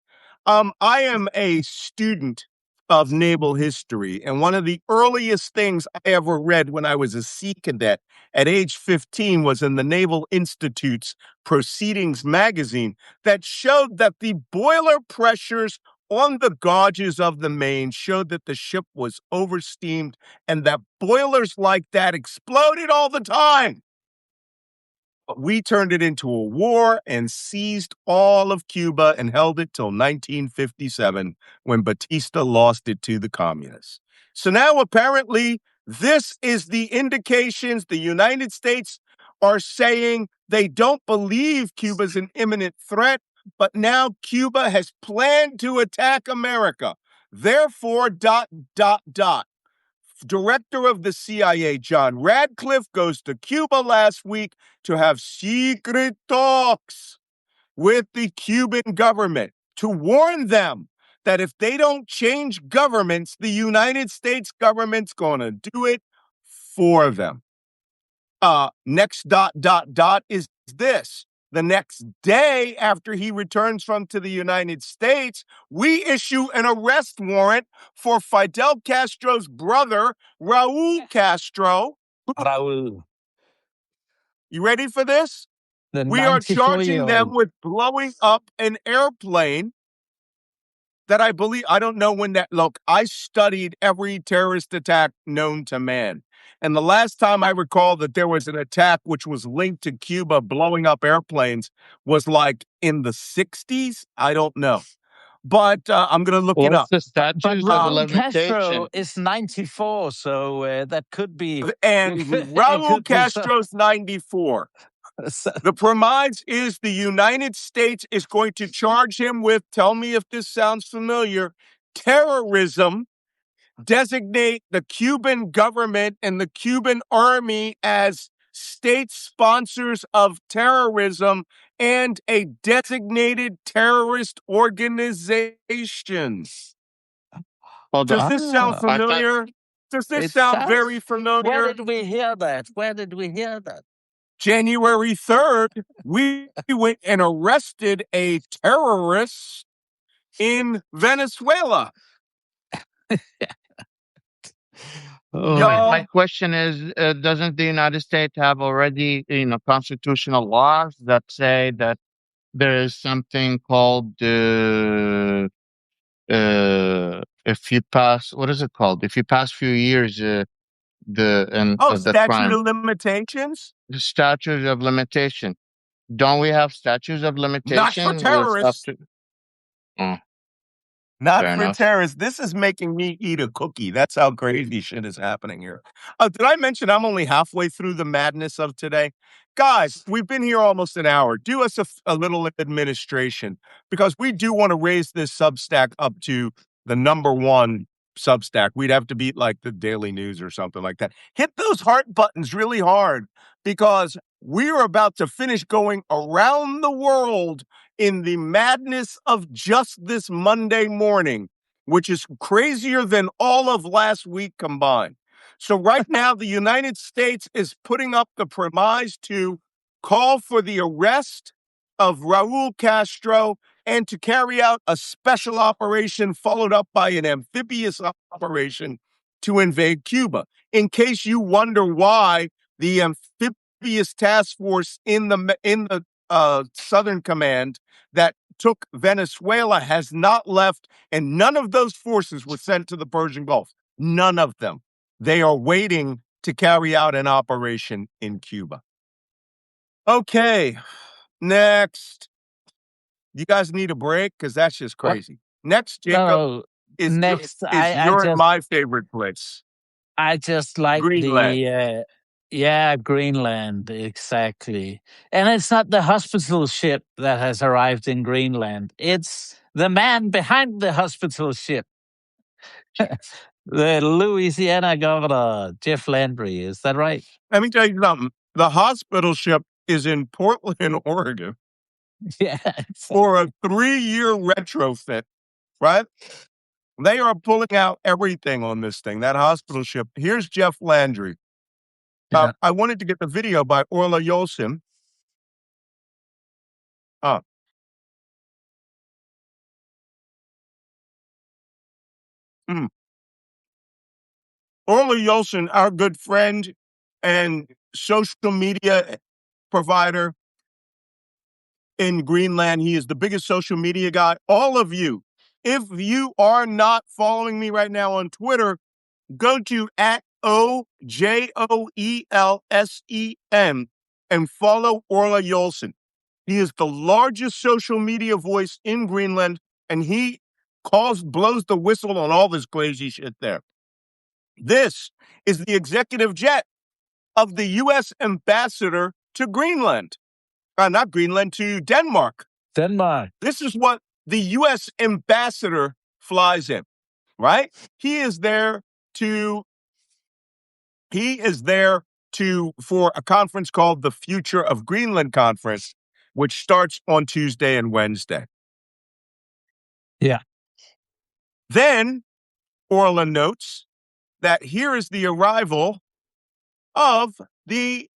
[SPEAKER 1] I am a student of naval history, and one of the earliest things I ever read when I was a sea cadet at age 15 was in the Naval Institute's Proceedings magazine that showed that the boiler pressures on the gauges of the Maine showed that the ship was oversteamed and that boilers like that exploded all the time. We turned it into a war and seized all of Cuba and held it till 1957 when Batista lost it to the communists. So now apparently this is the indications the United States are saying they don't believe Cuba's an imminent threat, but now Cuba has planned to attack America. Therefore, Director of the CIA, John Radcliffe, goes to Cuba last week to have secret talks with the Cuban government to warn them that if they don't change governments, the United States government's going to do it for them. Next ... is this. The next day after he returns to the United States, we issue an arrest warrant for Fidel Castro's brother, Raul Castro.
[SPEAKER 2] Raul.
[SPEAKER 1] You ready for this? We are charging them with blowing up an airplane that I believe, I don't know when that, look, I studied every terrorist attack known to man. And the last time I recall that there was an attack which was linked to Cuba blowing up airplanes was like in the 60s. I don't know. But I'm going to look it up.
[SPEAKER 3] The statutes of
[SPEAKER 2] Raul Castro
[SPEAKER 3] limitation
[SPEAKER 2] is 94, so that could be.
[SPEAKER 1] And Raul Castro's 94. The premise is the United States is going to charge him with, tell me if this sounds familiar, terrorism, designate the Cuban government and the Cuban army as state sponsors of terrorism and a designated terrorist organization. Does this sound familiar? Does this sound very familiar?
[SPEAKER 2] Where did we hear that?
[SPEAKER 1] January 3rd, we went and arrested a terrorist in Venezuela.
[SPEAKER 3] My question is, doesn't the United States have already, constitutional laws that say that there is something called if you pass, what is it called? If you pass few years, the
[SPEAKER 1] statute of limitations?
[SPEAKER 3] The statute of limitation. Don't we have statutes of limitation?
[SPEAKER 1] Not for terrorists. Not for terrorists. This is making me eat a cookie. That's how crazy shit is happening here. Did I mention I'm only halfway through the madness of today? Guys, we've been here almost an hour. Do us a little administration, because we do want to raise this Substack up to the #1 Substack. We'd have to beat like the Daily News or something like that. Hit those heart buttons really hard, because we're about to finish going around the world in the madness of just this Monday morning, which is crazier than all of last week combined. So right now, the United States is putting up the premise to call for the arrest of Raul Castro and to carry out a special operation followed up by an amphibious operation to invade Cuba. In case you wonder why the amphibious task force in the Southern Command that took Venezuela has not left, and none of those forces were sent to the Persian Gulf. None of them. They are waiting to carry out an operation in Cuba. Okay, next. You guys need a break? Because that's just crazy. Next, Jacob, is my favorite place.
[SPEAKER 2] I just like
[SPEAKER 1] Greenland.
[SPEAKER 2] Greenland, exactly. And it's not the hospital ship that has arrived in Greenland. It's the man behind the hospital ship. The Louisiana governor, Jeff Landry. Is that right?
[SPEAKER 1] Let me tell you something. The hospital ship is in Portland, Oregon.
[SPEAKER 2] Yeah.
[SPEAKER 1] For a 3-year retrofit, right? They are pulling out everything on this thing, that hospital ship. Here's Jeff Landry. I wanted to get the video by Orla Yolson. Orla Yolson, our good friend and social media provider in Greenland. He is the biggest social media guy. All of you, if you are not following me right now on Twitter, go to @OJOELSEN and follow Orla Yolson. He is the largest social media voice in Greenland, and he blows the whistle on all this crazy shit there. This is the executive jet of the U.S. ambassador to Greenland. Not Greenland, to Denmark. This is what the U.S. ambassador flies in, right? He is there for a conference called the Future of Greenland Conference, which starts on Tuesday and Wednesday.
[SPEAKER 2] Yeah.
[SPEAKER 1] Then Orla notes that here is the arrival of the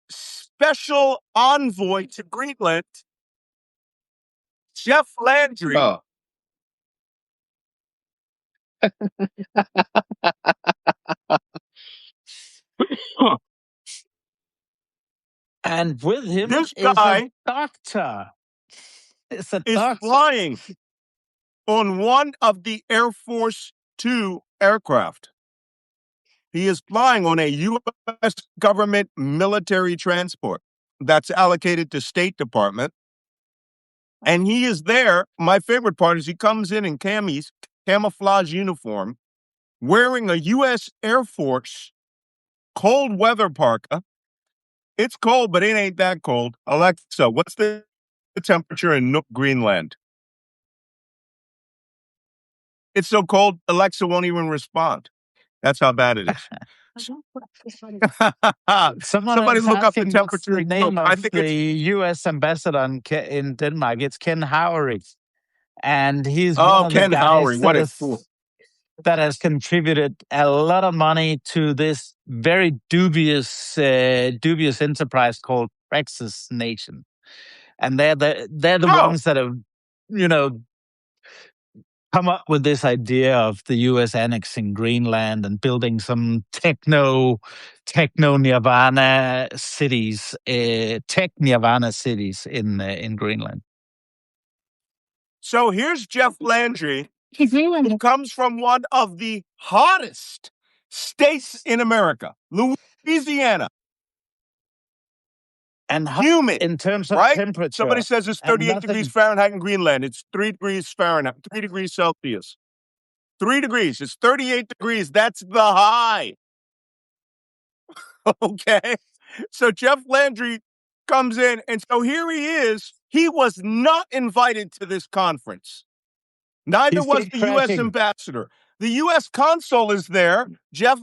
[SPEAKER 1] special envoy to Greenland, Jeff Landry.
[SPEAKER 2] And with him
[SPEAKER 1] this guy
[SPEAKER 2] is a doctor.
[SPEAKER 1] Is flying on one of the Air Force II aircraft. He is flying on a U.S. government military transport that's allocated to State Department. And he is there. My favorite part is he comes in camouflage uniform, wearing a U.S. Air Force cold weather parka. It's cold, but it ain't that cold. Alexa, what's the temperature in Nook, Greenland? It's so cold, Alexa won't even respond. That's how bad it is. Somebody look up the temperature.
[SPEAKER 2] The name of the U.S. ambassador in Denmark. It's Ken Howery. And he's one of the guys that has contributed a lot of money to this very dubious enterprise called Praxis Nation. And they're the ones that have, come up with this idea of the U.S. annexing Greenland and building some techno nirvana cities, tech nirvana cities in Greenland.
[SPEAKER 1] So here's Jeff Landry, who comes from one of the hottest states in America, Louisiana.
[SPEAKER 2] And
[SPEAKER 1] humid
[SPEAKER 2] in terms of temperature.
[SPEAKER 1] Somebody says it's 38 degrees Fahrenheit in Greenland. It's 3 degrees Fahrenheit, 3 degrees Celsius. 3 degrees. It's 38 degrees. That's the high. Okay. So Jeff Landry comes in, and so here he is. He was not invited to this conference. Neither was the U.S. ambassador. The U.S. consul is there. Jeff,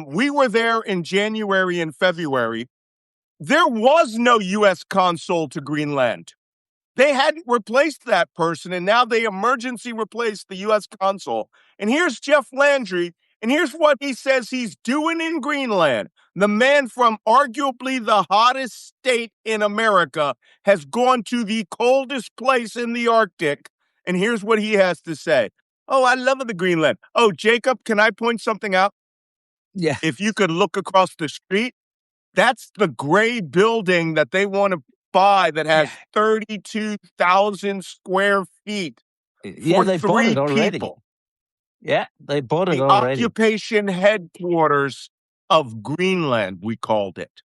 [SPEAKER 1] we were there in January and February. There was no U.S. consul to Greenland. They hadn't replaced that person, and now they emergency replaced the U.S. consul. And here's Jeff Landry, and here's what he says he's doing in Greenland. The man from arguably the hottest state in America has gone to the coldest place in the Arctic, and here's what he has to say. Oh, I love the Greenland. Oh, Jacob, can I point something out?
[SPEAKER 2] Yeah.
[SPEAKER 1] If you could look across the street, that's the gray building that they want to buy that has 32,000 square feet for
[SPEAKER 2] they bought it already.
[SPEAKER 1] People.
[SPEAKER 2] Yeah, they bought it already.
[SPEAKER 1] The occupation headquarters of Greenland, we called it.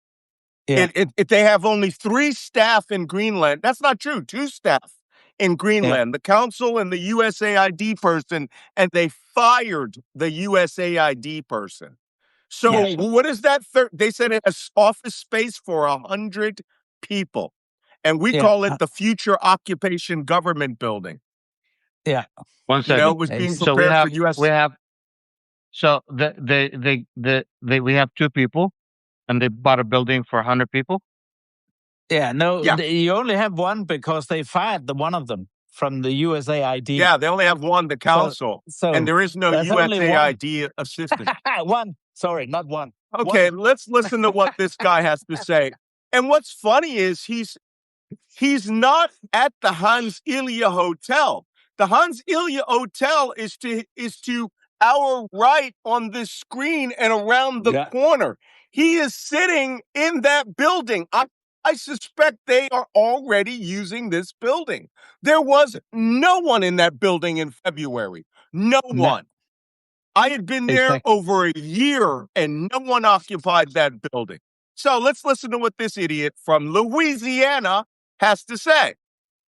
[SPEAKER 2] Yeah.
[SPEAKER 1] They have only 3 staff in Greenland. That's not true. 2 staff in Greenland, the council and the USAID person, and they fired the USAID person. So what is that? They said it has office space for 100 people, and we call it the Future Occupation Government Building.
[SPEAKER 2] Yeah.
[SPEAKER 3] 1 second.
[SPEAKER 1] It was being prepared for U.S.
[SPEAKER 3] We have 2 people, and they bought a building for 100 people.
[SPEAKER 2] Yeah. No, you only have 1 because they fired one of them from the USAID.
[SPEAKER 1] Yeah, they only have 1, the council, and there is no USAID assistant.
[SPEAKER 2] 1. Sorry, not 1.
[SPEAKER 1] Okay, let's listen to what this guy has to say. And what's funny is he's not at the Hans Ilja Hotel. The Hans Ilja Hotel is to our right on this screen and around the corner. He is sitting in that building. I suspect they are already using this building. There was no one in that building in February. No one. I had been there over a year, and no one occupied that building. So let's listen to what this idiot from Louisiana has to say.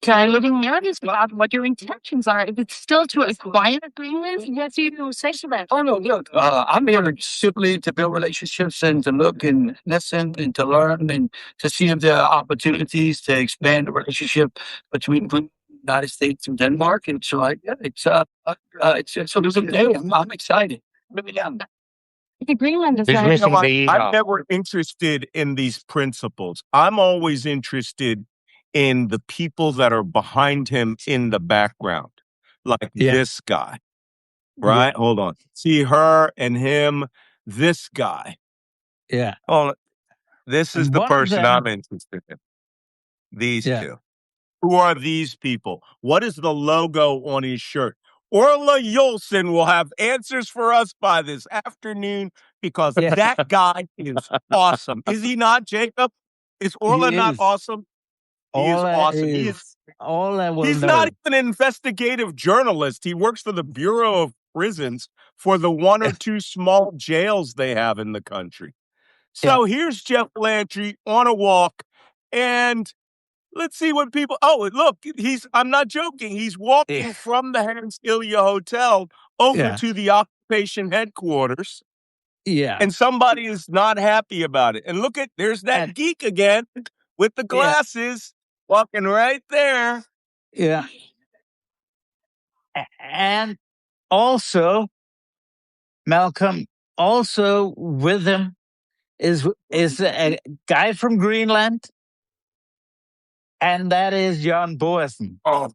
[SPEAKER 4] Can I living narratives about what your intentions are? If it's still to acquire Greenland, yes, you know, say to that.
[SPEAKER 5] Oh, no, look, I'm here simply to build relationships and to look and listen and to learn and to see if there are opportunities to expand the relationship between the United States and Denmark. And so, I'm excited. Really am.
[SPEAKER 4] The Greenland is
[SPEAKER 1] I'm never interested in these principles. I'm always interested in the people that are behind him in the background, like this guy, right? Yeah. Hold on. See her and him, this guy.
[SPEAKER 2] Yeah.
[SPEAKER 1] Oh, this is the person I'm interested in. These 2. Who are these people? What is the logo on his shirt? Orla Yolson will have answers for us by this afternoon because that guy is awesome. Is he not, Jacob? Is Orla not awesome? He is awesome. He's not even an investigative journalist. He works for the Bureau of Prisons for the one or two small jails they have in the country. So here's Jeff Landry on a walk, and let's see what people. Oh, look, I'm not joking. He's walking from the Hans Ilya Hotel over to the occupation headquarters.
[SPEAKER 2] Yeah.
[SPEAKER 1] And somebody is not happy about it. And look there's that geek again with the glasses walking right there.
[SPEAKER 2] Yeah. And also, Malcolm, also with him is a guy from Greenland, and that is Jan Boasen.
[SPEAKER 1] Oh,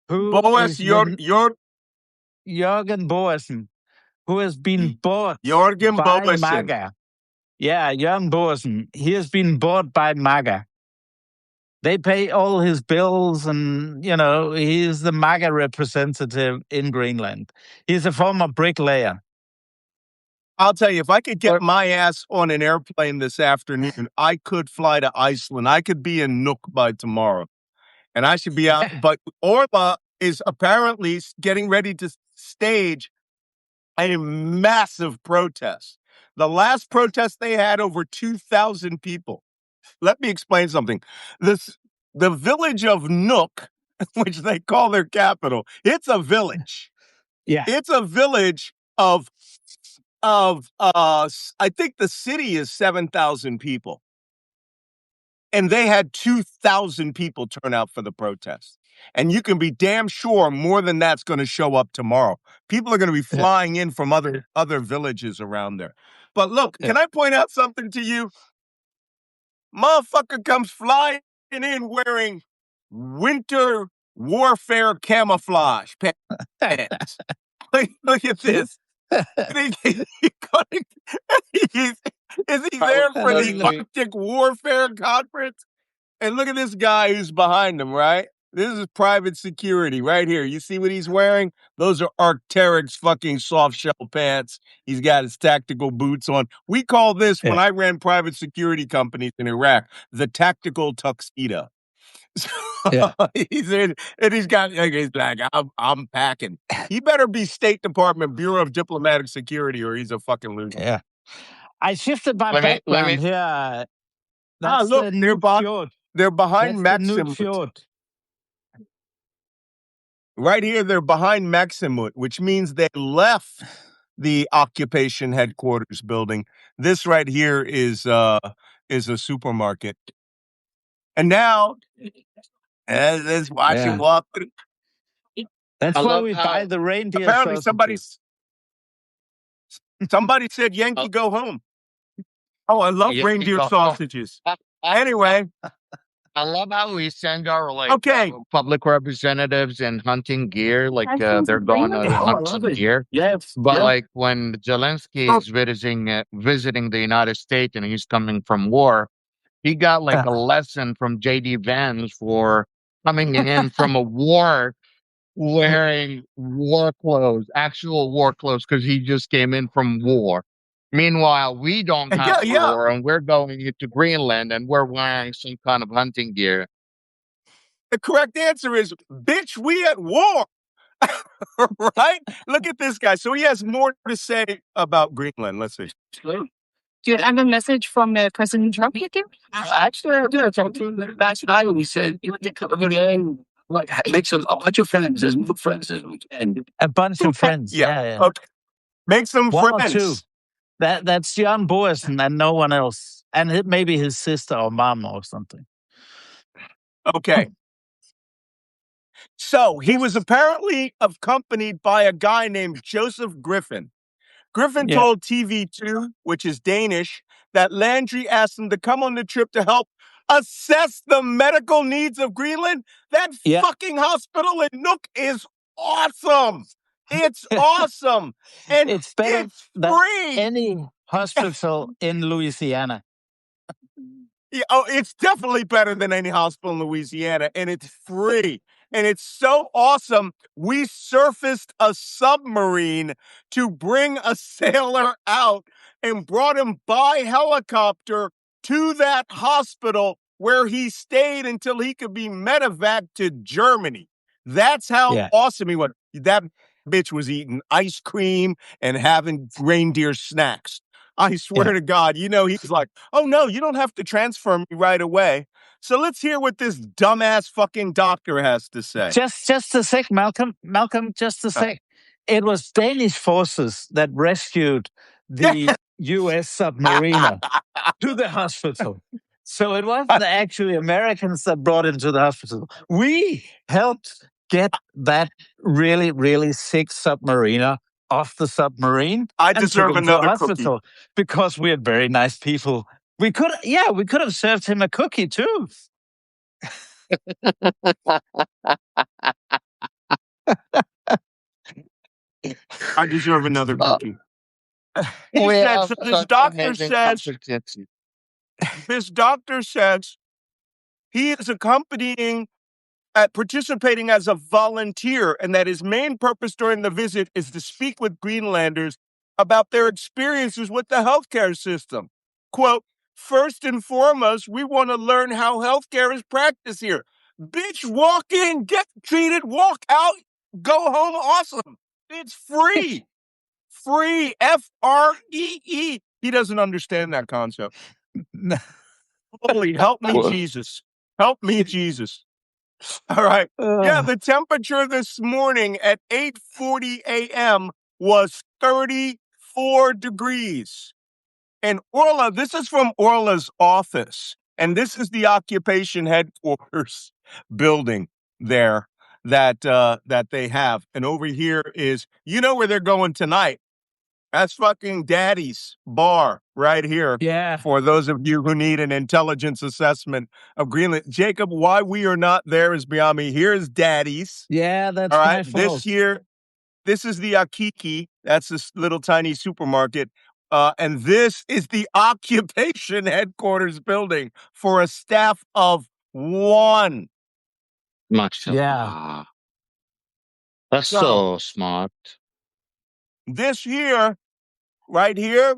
[SPEAKER 2] Jørgen Boasen, who has been bought
[SPEAKER 1] Jørgen
[SPEAKER 2] by
[SPEAKER 1] Boasen.
[SPEAKER 2] MAGA. Yeah, Jan Boasen. He has been bought by MAGA. They pay all his bills, and, he's the MAGA representative in Greenland. He's a former bricklayer.
[SPEAKER 1] I'll tell you, if I could get my ass on an airplane this afternoon, I could fly to Iceland. I could be in Nuuk by tomorrow. And I should be out. But Orla is apparently getting ready to stage a massive protest. The last protest they had over 2,000 people. Let me explain something. The village of Nuuk, which they call their capital, it's a village.
[SPEAKER 2] Yeah.
[SPEAKER 1] It's a village of I think the city is 7,000 people. And they had 2,000 people turn out for the protest. And you can be damn sure more than that's going to show up tomorrow. People are going to be flying in from other villages around there. But look, can I point out something to you? Motherfucker comes flying in wearing winter warfare camouflage pants. Look at this. Is he there for the Arctic Warfare Conference? And look at this guy who's behind him, right? This is private security right here. You see what he's wearing? Those are Arc'teryx fucking soft shell pants. He's got his tactical boots on. We call this, when I ran private security companies in Iraq, the tactical tuxedo. So he's in, and he's like, I'm packing. He better be State Department Bureau of Diplomatic Security, or he's a fucking loser.
[SPEAKER 2] Yeah. I shifted my background here. That's
[SPEAKER 1] look, they're behind
[SPEAKER 2] Maximut.
[SPEAKER 1] Right here, they're behind Maximut, which means they left the occupation headquarters building. This right here is a supermarket. And now, let's watch him walk through.
[SPEAKER 2] That's why we buy the reindeer.
[SPEAKER 1] Apparently, somebody said, "Yankee, go home." Oh, I love reindeer sausages. Anyway.
[SPEAKER 3] I love how we send our public representatives in hunting gear, like they're going to hunt some gear.
[SPEAKER 5] Yes,
[SPEAKER 3] but when Zelensky is visiting the United States and he's coming from war, he got a lesson from J.D. Vance for coming in from a war wearing war clothes, actual war clothes, because he just came in from war. Meanwhile, we don't have war, and we're going into Greenland, and we're wearing some kind of hunting gear.
[SPEAKER 1] The correct answer is, bitch, we at war. Right? Look at this guy. So he has more to say about Greenland. Let's see.
[SPEAKER 4] Do you have a message from President Trump with you?
[SPEAKER 5] Actually, I did. I talked to him last night, and he said, you want to come again? Make a bunch of friends, as good friends as we can.
[SPEAKER 2] A bunch of friends. Yeah.
[SPEAKER 1] Okay. Make some
[SPEAKER 2] One
[SPEAKER 1] friends.
[SPEAKER 2] or two. That's Jan Boasen and no one else. And maybe his sister or mom or something.
[SPEAKER 1] Okay. So he was apparently accompanied by a guy named Joseph Griffin. Griffin told TV2, which is Danish, that Landry asked him to come on the trip to help assess the medical needs of Greenland. That fucking hospital in Nuuk is awesome. It's awesome. And
[SPEAKER 2] it's better than any hospital in Louisiana.
[SPEAKER 1] Yeah, it's definitely better than any hospital in Louisiana, and it's free. And it's so awesome. We surfaced a submarine to bring a sailor out and brought him by helicopter to that hospital where he stayed until he could be medevaced to Germany. That's how awesome he was. That bitch was eating ice cream and having reindeer snacks. I swear to God, he's like, oh no, you don't have to transfer me right away. So let's hear what this dumbass fucking doctor has to say.
[SPEAKER 2] Just a sec, Malcolm. Malcolm, just a sec. It was Danish forces that rescued the U.S. submariner to the hospital. So it wasn't actually Americans that brought him to the hospital. We helped get that really, really sick submariner off the submarine.
[SPEAKER 1] I deserve another
[SPEAKER 2] hospital
[SPEAKER 1] cookie.
[SPEAKER 2] because we're very nice people. We could have served him a cookie too.
[SPEAKER 1] I deserve another cookie. This doctor says he is participating as a volunteer, and that his main purpose during the visit is to speak with Greenlanders about their experiences with the healthcare system. Quote, first and foremost, we want to learn how healthcare is practiced here. Bitch, walk in, get treated, walk out, go home, awesome. It's free. Free, Free. He doesn't understand that concept. Holy, help me, Jesus. Help me, Jesus. All right. Yeah, the temperature this morning at 8:40 a.m. was 34 degrees. And Orla, this is from Orla's office. And this is the occupation headquarters building there that they have. And over here is, where they're going tonight. That's fucking Daddy's bar right here.
[SPEAKER 2] Yeah.
[SPEAKER 1] For those of you who need an intelligence assessment of Greenland. Jacob, why we are not there is beyond me. Here's Daddy's.
[SPEAKER 2] Yeah, that's all right.
[SPEAKER 1] My fault. This is the Akiki. That's this little tiny supermarket. And this is the occupation headquarters building for a staff of 1.
[SPEAKER 3] Yeah. That's so smart.
[SPEAKER 1] This here, right here,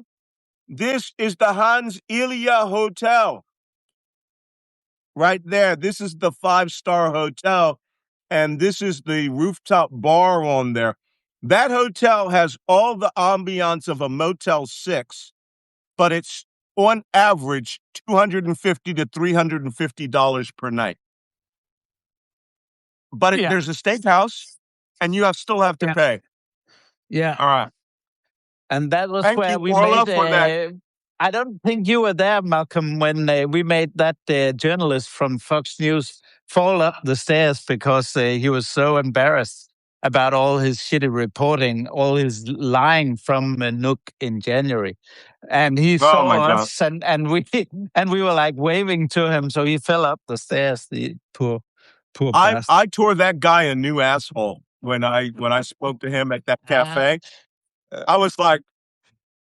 [SPEAKER 1] this is the Hans Ilya Hotel. Right there. This is the 5-star hotel. And this is the rooftop bar on there. That hotel has all the ambiance of a Motel 6, but it's on average $250 to $350 per night. But there's a steakhouse, and you still have to pay.
[SPEAKER 2] Yeah.
[SPEAKER 1] All right.
[SPEAKER 2] And that was
[SPEAKER 1] Thank
[SPEAKER 2] where
[SPEAKER 1] you,
[SPEAKER 2] we
[SPEAKER 1] Orla,
[SPEAKER 2] made.
[SPEAKER 1] for that.
[SPEAKER 2] I don't think you were there, Malcolm, when we made that journalist from Fox News fall up the stairs because he was so embarrassed about all his shitty reporting, all his lying from Nook in January. And he saw us, and we were like waving to him, so he fell up the stairs. The poor bastard.
[SPEAKER 1] I tore that guy a new asshole when I spoke to him at that cafe. I was like,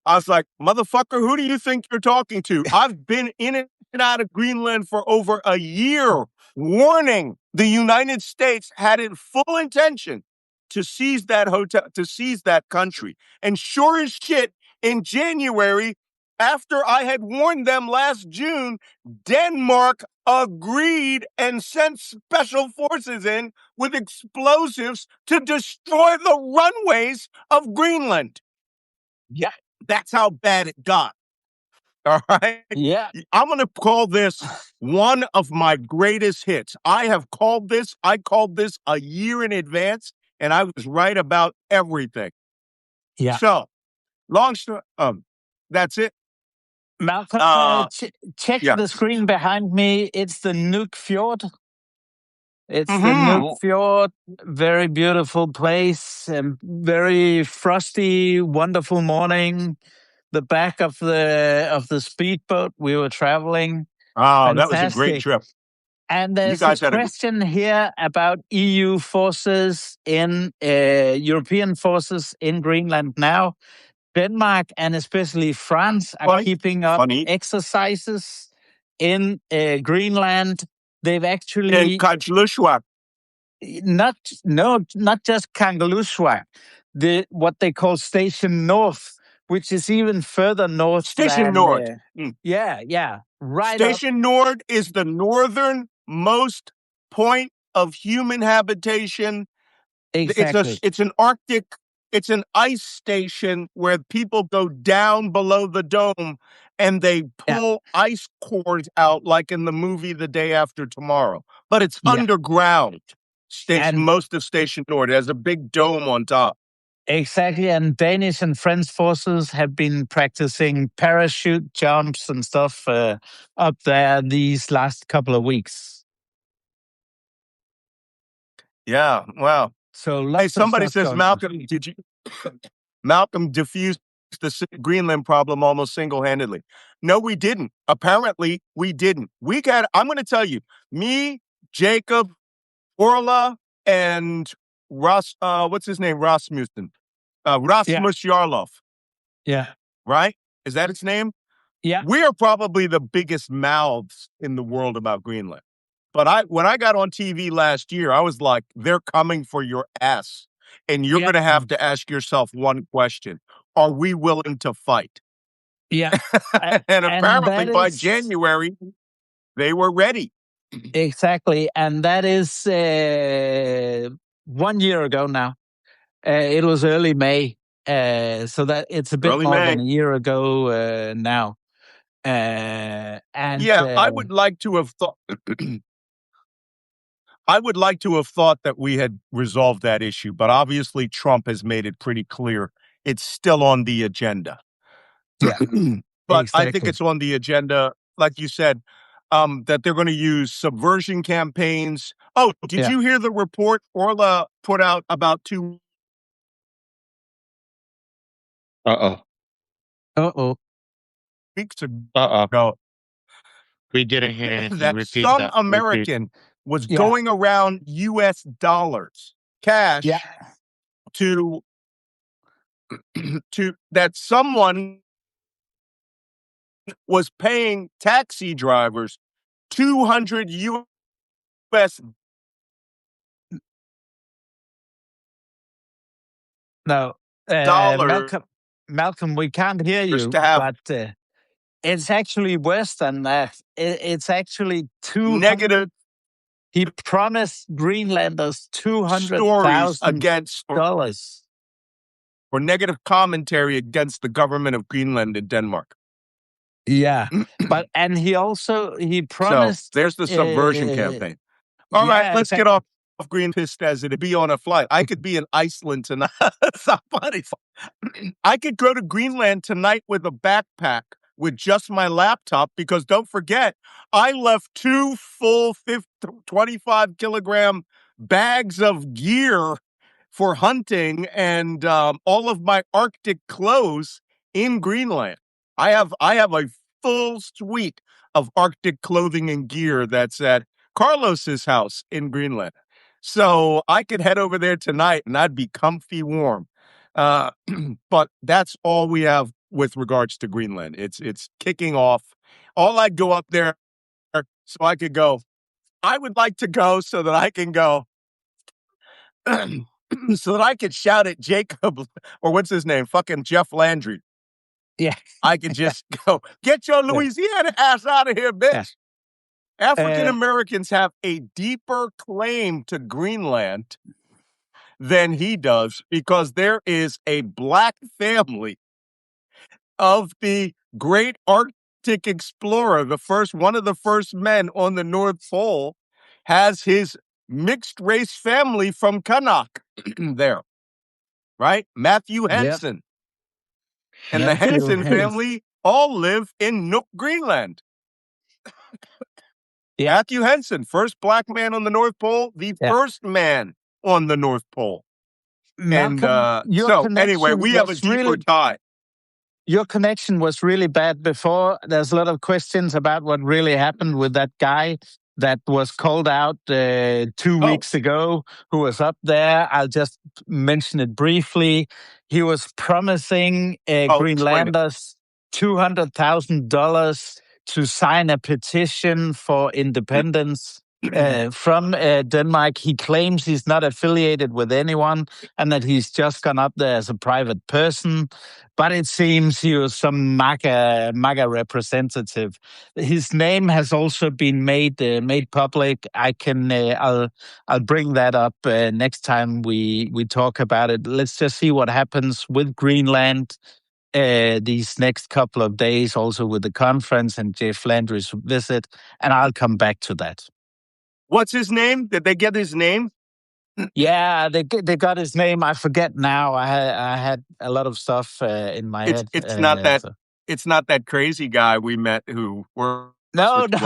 [SPEAKER 1] motherfucker, who do you think you're talking to? I've been in and out of Greenland for over a year, warning the United States had in full intention to seize that hotel, to seize that country. And sure as shit, in January, after I had warned them last June, Denmark agreed and sent special forces in with explosives to destroy the runways of Greenland.
[SPEAKER 2] Yeah.
[SPEAKER 1] That's how bad it got. All right?
[SPEAKER 2] Yeah.
[SPEAKER 1] I'm going to call this one of my greatest hits. I called this a year in advance, and I was right about everything.
[SPEAKER 2] Yeah.
[SPEAKER 1] So, long story, that's it.
[SPEAKER 2] Malcolm, check the screen behind me. It's the Nuuk Fjord. It's the Nuuk Fjord. Very beautiful place. Very frosty, wonderful morning. The back of the speedboat we were traveling.
[SPEAKER 1] Oh, that was a great trip.
[SPEAKER 2] And there's a question here about EU forces European forces in Greenland now. Denmark and especially France are keeping up exercises in Greenland. They've actually
[SPEAKER 1] in Kangerlussuaq.
[SPEAKER 2] Not just Kangerlussuaq. What they call Station North, which is even further north.
[SPEAKER 1] Station North.
[SPEAKER 2] Yeah. right up.
[SPEAKER 1] Station Nord is the northernmost point of human habitation.
[SPEAKER 2] Exactly.
[SPEAKER 1] It's an ice station where people go down below the dome and they pull ice cores out like in the movie The Day After Tomorrow. But it's underground. Most of Station Nord. It has a big dome on top.
[SPEAKER 2] Exactly. And Danish and French forces have been practicing parachute jumps and stuff up there these last couple of weeks.
[SPEAKER 1] Yeah, wow.
[SPEAKER 2] So
[SPEAKER 1] hey, somebody says, Malcolm, Malcolm diffused the Greenland problem almost single-handedly. No, we didn't. Apparently, we didn't. I'm going to tell you, me, Jacob, Orla, and what's his name? Rasmussen. Rasmus Yarlof.
[SPEAKER 2] Yeah.
[SPEAKER 1] Right? Is that its name?
[SPEAKER 2] Yeah.
[SPEAKER 1] We are probably the biggest mouths in the world about Greenland. But when I got on TV last year, I was like, they're coming for your ass. And you're going to have to ask yourself one question. Are we willing to fight?
[SPEAKER 2] Yeah.
[SPEAKER 1] and apparently by January, they were ready.
[SPEAKER 2] Exactly. And that is 1 year ago now. It was early May. So that it's a bit
[SPEAKER 1] Early
[SPEAKER 2] more
[SPEAKER 1] May.
[SPEAKER 2] than a year ago now.
[SPEAKER 1] I would like to have thought... I would like to have thought that we had resolved that issue, but obviously Trump has made it pretty clear it's still on the agenda.
[SPEAKER 2] Yeah,
[SPEAKER 1] but
[SPEAKER 2] exactly.
[SPEAKER 1] I think it's on the agenda, like you said, that they're going to use subversion campaigns. Oh, did you hear the report Orla put out about 2? Weeks ago?
[SPEAKER 3] We didn't hear anything.
[SPEAKER 1] That
[SPEAKER 3] Repeat
[SPEAKER 1] some
[SPEAKER 3] that.
[SPEAKER 1] American was going around U.S. dollars, cash, to that someone was paying taxi drivers $200 U.S.
[SPEAKER 2] No,
[SPEAKER 1] dollars.
[SPEAKER 2] Malcolm, we can't hear you, but it's actually worse than that. It's actually
[SPEAKER 1] negative.
[SPEAKER 2] He promised Greenlanders $200,000
[SPEAKER 1] for negative commentary against the government of Greenland and Denmark.
[SPEAKER 2] Yeah, and he promised.
[SPEAKER 1] So there's the subversion campaign. All right, let's get off Green pissed as it'd be on a flight. I could be in Iceland tonight. Somebody, I could go to Greenland tonight with a backpack with just my laptop, because don't forget, I left 2 full 25-kilogram bags of gear for hunting and all of my Arctic clothes in Greenland. I have a full suite of Arctic clothing and gear that's at Carlos's house in Greenland. So I could head over there tonight and I'd be comfy warm. But that's all we have with regards to Greenland. It's kicking off. All I'd go up there so I could go. I would like to go so that I can go. So that I could shout at Jacob, or what's his name? Fucking Jeff Landry.
[SPEAKER 2] Yeah.
[SPEAKER 1] I could just go, get your Louisiana ass out of here, bitch. Yeah. African Americans have a deeper claim to Greenland than he does, because there is a Black family of the great Arctic explorer, one of the first men on the North Pole, has his mixed race family from Kanak there, right? Matthew Henson. And the Henson family all live in Nuuk, Greenland. Matthew Henson, first Black man on the North Pole, the first man on the North Pole.
[SPEAKER 2] Malcolm,
[SPEAKER 1] and anyway, we have a deeper tie.
[SPEAKER 2] Your connection was really bad before. There's a lot of questions about what really happened with that guy that was called out 2 weeks ago, who was up there. I'll just mention it briefly. He was promising Greenlanders $200,000 to sign a petition for independence. from Denmark. He claims he's not affiliated with anyone and that he's just gone up there as a private person. But it seems he was some MAGA representative. His name has also been made public. I'll bring that up next time we talk about it. Let's just see what happens with Greenland these next couple of days, also with the conference and Jeff Landry's visit, and I'll come back to that.
[SPEAKER 1] What's his name? Did they get his name?
[SPEAKER 2] Yeah, they got his name. I forget now. I had a lot of stuff in my head.
[SPEAKER 1] It's not that. It's not that crazy guy we met who were.
[SPEAKER 2] No, it's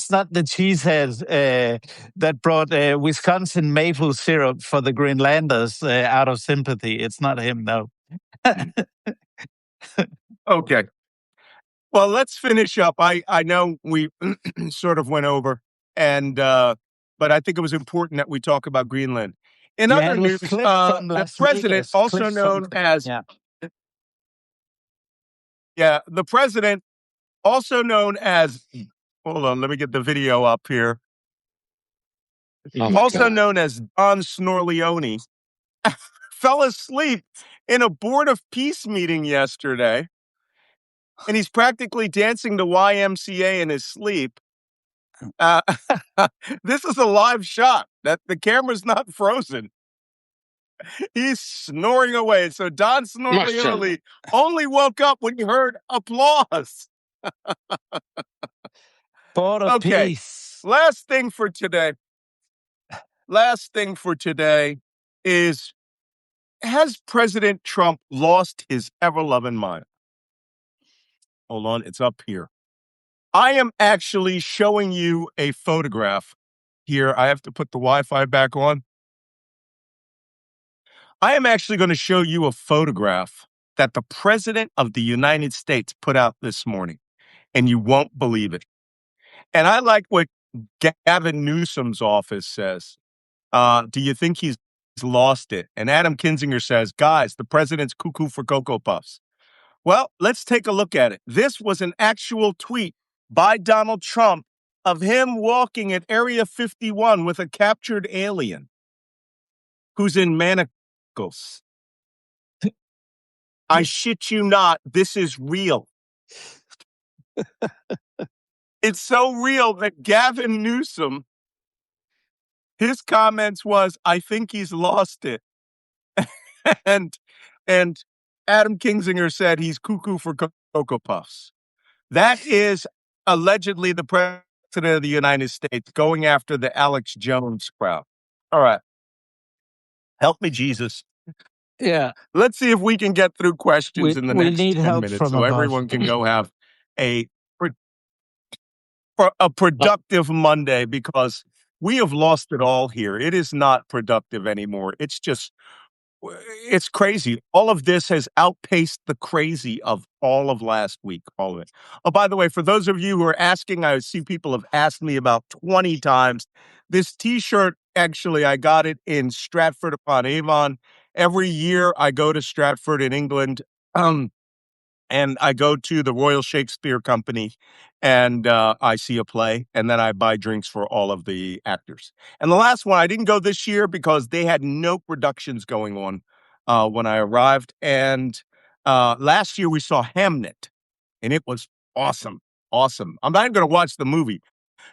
[SPEAKER 2] not the cheesehead that brought Wisconsin maple syrup for the Greenlanders out of sympathy. It's not him, no.
[SPEAKER 1] Okay. Well, let's finish up. I know we sort of went over, and but I think it was important that we talk about Greenland. In other news, the president, also known as the president, also known as. Hold on, let me get the video up here. Also known as Don Snorleone, fell asleep in a Board of Peace meeting yesterday. And he's practically dancing to YMCA in his sleep. This is a live shot. That the camera's not frozen. He's snoring away. So Don Snorleone only woke up when he heard applause.
[SPEAKER 2] Board of Peace.
[SPEAKER 1] Last thing for today is, has President Trump lost his ever-loving mind? Hold on, it's up here. I am actually showing you a photograph here. I have to put the Wi-Fi back on. I am actually going to show you a photograph that the President of the United States put out this morning, and you won't believe it. And I like what Gavin Newsom's office says. Do you think he's lost it? And Adam Kinzinger says, guys, the president's cuckoo for Cocoa Puffs. Well, let's take a look at it. This was an actual tweet by Donald Trump of him walking at Area 51 with a captured alien who's in manacles. I shit you not, this is real. It's so real that Gavin Newsom, his comments was, I think he's lost it. and Adam Kinzinger said he's cuckoo for Cocoa Puffs. That is allegedly the president of the United States going after the Alex Jones crowd. All right. Help me, Jesus.
[SPEAKER 2] Yeah.
[SPEAKER 1] Let's see if we can get through questions in the next 10 minutes so everyone can go have a productive Monday, because we have lost it all here. It is not productive anymore. It's crazy. All of this has outpaced the crazy of all of last week, all of it. Oh, by the way, for those of you who are asking, I see people have asked me about 20 times. This T-shirt, actually, I got it in Stratford-upon-Avon. Every year I go to Stratford in England, and I go to the Royal Shakespeare Company, and I see a play, and then I buy drinks for all of the actors. And the last one, I didn't go this year because they had no productions going on when I arrived. And last year we saw Hamnet, and it was awesome. Awesome. I'm not even going to watch the movie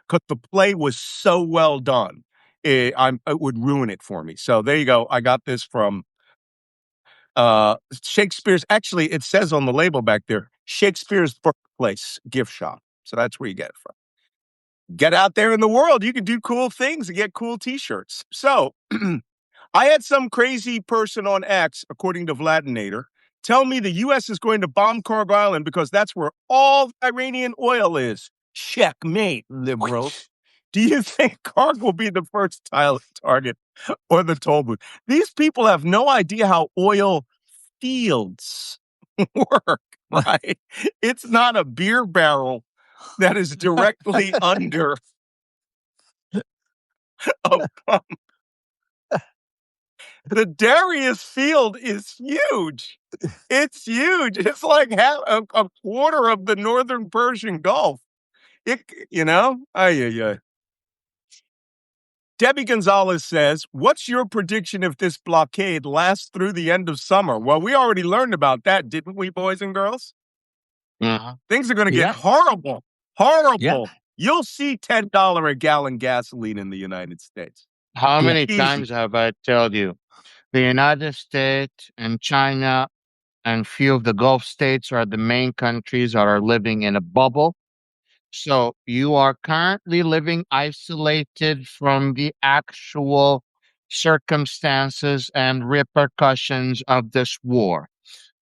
[SPEAKER 1] because the play was so well done. It would ruin it for me. So there you go. I got this from Shakespeare's, actually, it says on the label back there, Shakespeare's Birthplace gift shop. So that's where you get it from. Get out there in the world. You can do cool things and get cool T-shirts. So I had some crazy person on X, according to Vladinator, tell me the U.S. is going to bomb Carg Island because that's where all the Iranian oil is. Checkmate, liberals. Do you think Carg will be the first target or the toll booth? These people have no idea how oil fields work, right? It's not a beer barrel that is directly under a pump. The Darius Field is huge. It's huge. It's like a quarter of the northern Persian Gulf. You know? Debbie Gonzalez says, what's your prediction if this blockade lasts through the end of summer? Well, we already learned about that, didn't we, boys and girls? Things are going to get horrible. Horrible.
[SPEAKER 2] Yeah.
[SPEAKER 1] You'll see $10 a gallon gasoline in the United States.
[SPEAKER 3] How many times have I told you? The United States and China and few of the Gulf states are the main countries that are living in a bubble. So you are currently living isolated from the actual circumstances and repercussions of this war.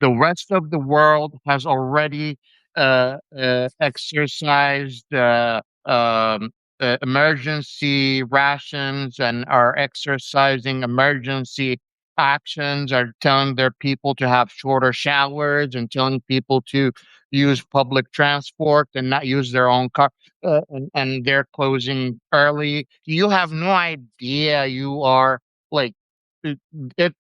[SPEAKER 3] The rest of the world has already exercised emergency rations and are exercising emergency actions, are telling their people to have shorter showers and telling people to use public transport and not use their own car, and they're closing early. You have no idea. You are like, it,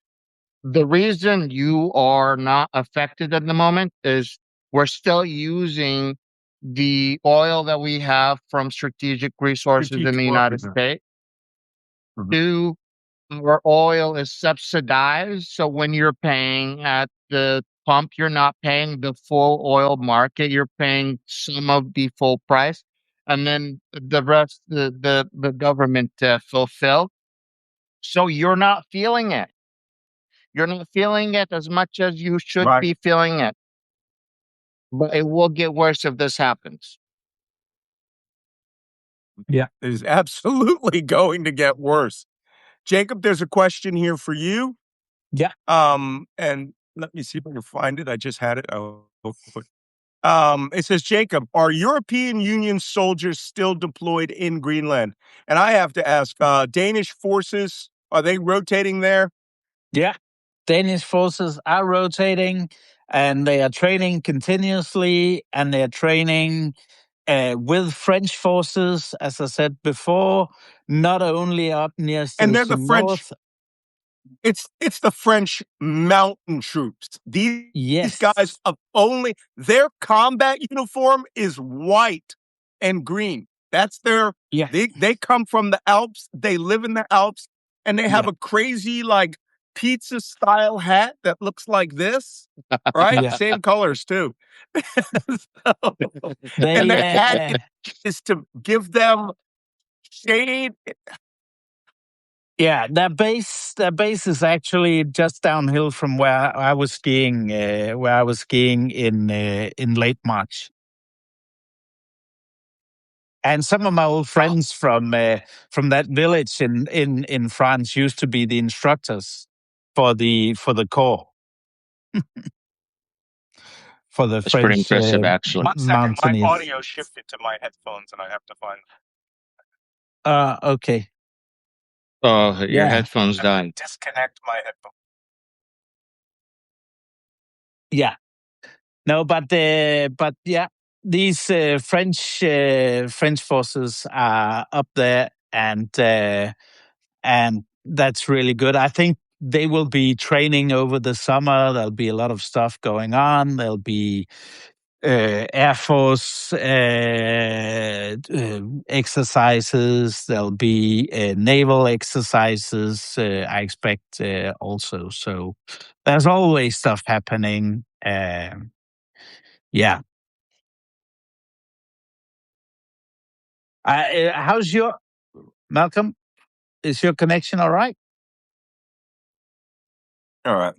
[SPEAKER 3] the reason you are not affected at the moment is we're still using the oil that we have from strategic resources in the United States. Our oil is subsidized. So when you're paying at the pump, you're not paying the full oil market. You're paying some of the full price. And then the rest, the government fulfill. So you're not feeling it. You're not feeling it as much as you should be feeling it. But it will get worse if this happens.
[SPEAKER 1] Yeah. It is absolutely going to get worse. Jacob, there's a question here for you.
[SPEAKER 2] Yeah.
[SPEAKER 1] And let me see if I can find it. I just had it. It says, Jacob, are European Union soldiers still deployed in Greenland? And I have to ask, Danish forces, are they rotating there?
[SPEAKER 2] Yeah. Danish forces are rotating and they are training continuously, and they're training with French forces, as I said before, not only up near
[SPEAKER 1] And they're the French.
[SPEAKER 2] North.
[SPEAKER 1] It's the French mountain troops. These guys their combat uniform is white and green. That's their, they come from the Alps. They live in the Alps, and they have a crazy like pizza style hat that looks like this, right?
[SPEAKER 2] Yeah.
[SPEAKER 1] Same colors too. And the hat is to give them shade.
[SPEAKER 2] Yeah, their base is actually just downhill from where I was skiing. In late March, and some of my old friends from that village in France used to be the instructors for the Corps. For the
[SPEAKER 3] That's
[SPEAKER 2] French,
[SPEAKER 3] pretty impressive, actually.
[SPEAKER 1] One second, my audio shifted to my headphones, and I have to find.
[SPEAKER 2] Okay.
[SPEAKER 3] Oh, your headphones died.
[SPEAKER 1] Disconnect my headphones.
[SPEAKER 2] Yeah. No, but yeah, these French forces are up there, and that's really good. I think they will be training over the summer. There'll be a lot of stuff going on. There'll be Air Force exercises. There'll be naval exercises, I expect also. So there's always stuff happening. Yeah. How's your, Malcolm? Is your connection all right?
[SPEAKER 1] All right.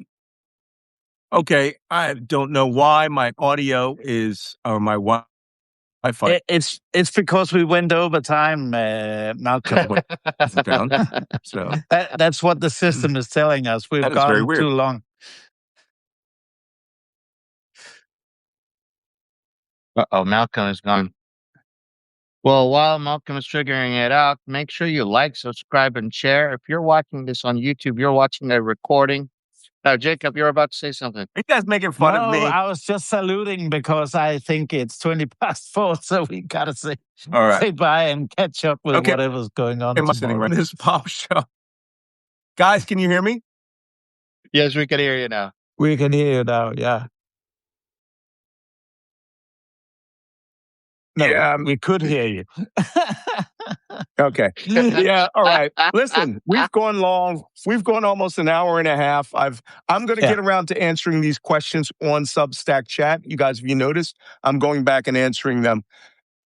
[SPEAKER 1] Okay, I don't know why my audio is, or my Wi-Fi.
[SPEAKER 2] It's because we went over time, Malcolm.
[SPEAKER 1] So
[SPEAKER 2] that's what the system is telling us. We've gone too long.
[SPEAKER 3] Uh-oh, Malcolm is gone. Well, while Malcolm is figuring it out, make sure you like, subscribe, and share. If you're watching this on YouTube, you're watching a recording. Now, Jacob, you're about to say something.
[SPEAKER 1] You guys making fun of me?
[SPEAKER 2] I was just saluting because I think it's 20:04, so we gotta say bye and catch up with whatever's going on tomorrow.
[SPEAKER 1] In this pop show. Guys, can you hear me?
[SPEAKER 3] Yes, we can hear you now.
[SPEAKER 2] We can hear you now, yeah. No, we could hear you.
[SPEAKER 1] Okay. Yeah. All right. Listen, we've gone long. We've gone almost an hour and a half. I'm going to get around to answering these questions on Substack chat. You guys, if you noticed, I'm going back and answering them.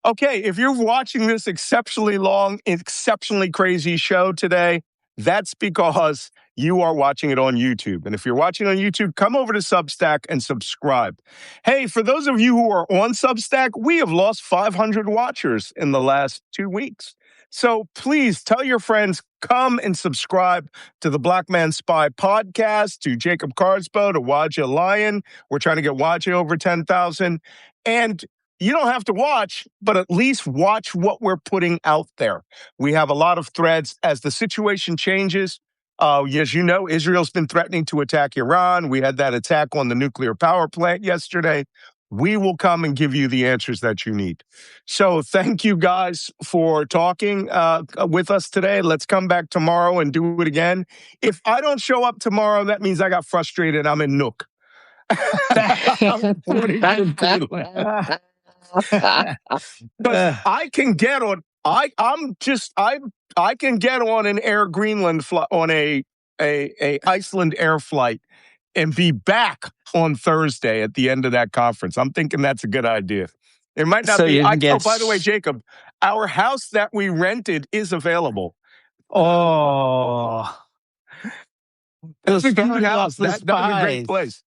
[SPEAKER 1] Okay, if you're watching this exceptionally long, exceptionally crazy show today, that's because you are watching it on YouTube. And if you're watching on YouTube, come over to Substack and subscribe. Hey, for those of you who are on Substack, we have lost 500 watchers in the last 2 weeks. So please tell your friends, come and subscribe to the Black Man Spy podcast, to Jacob Carsbo, to Waja Lion. We're trying to get Waja over 10,000. And you don't have to watch, but at least watch what we're putting out there. We have a lot of threads as the situation changes. As you know, Israel's been threatening to attack Iran. We had that attack on the nuclear power plant yesterday. We will come and give you the answers that you need. So thank you guys for talking with us today. Let's come back tomorrow and do it again. If I don't show up tomorrow, that means I got frustrated. I'm in Nook. I'm Because I can get on. I can get on an Air Greenland flight, on a Iceland Air flight, and be back on Thursday at the end of that conference. I'm thinking that's a good idea. It might not be. By the way, Jacob, our house that we rented is available.
[SPEAKER 2] Oh,
[SPEAKER 1] that's a good house. That'd be a great place.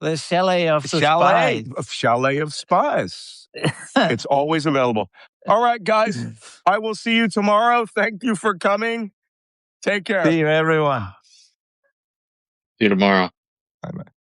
[SPEAKER 2] The chalet of the spies.
[SPEAKER 1] Chalet of spies. It's always available. All right, guys. I will see you tomorrow. Thank you for coming. Take care.
[SPEAKER 2] See you, everyone.
[SPEAKER 3] See you tomorrow.
[SPEAKER 1] Bye-bye.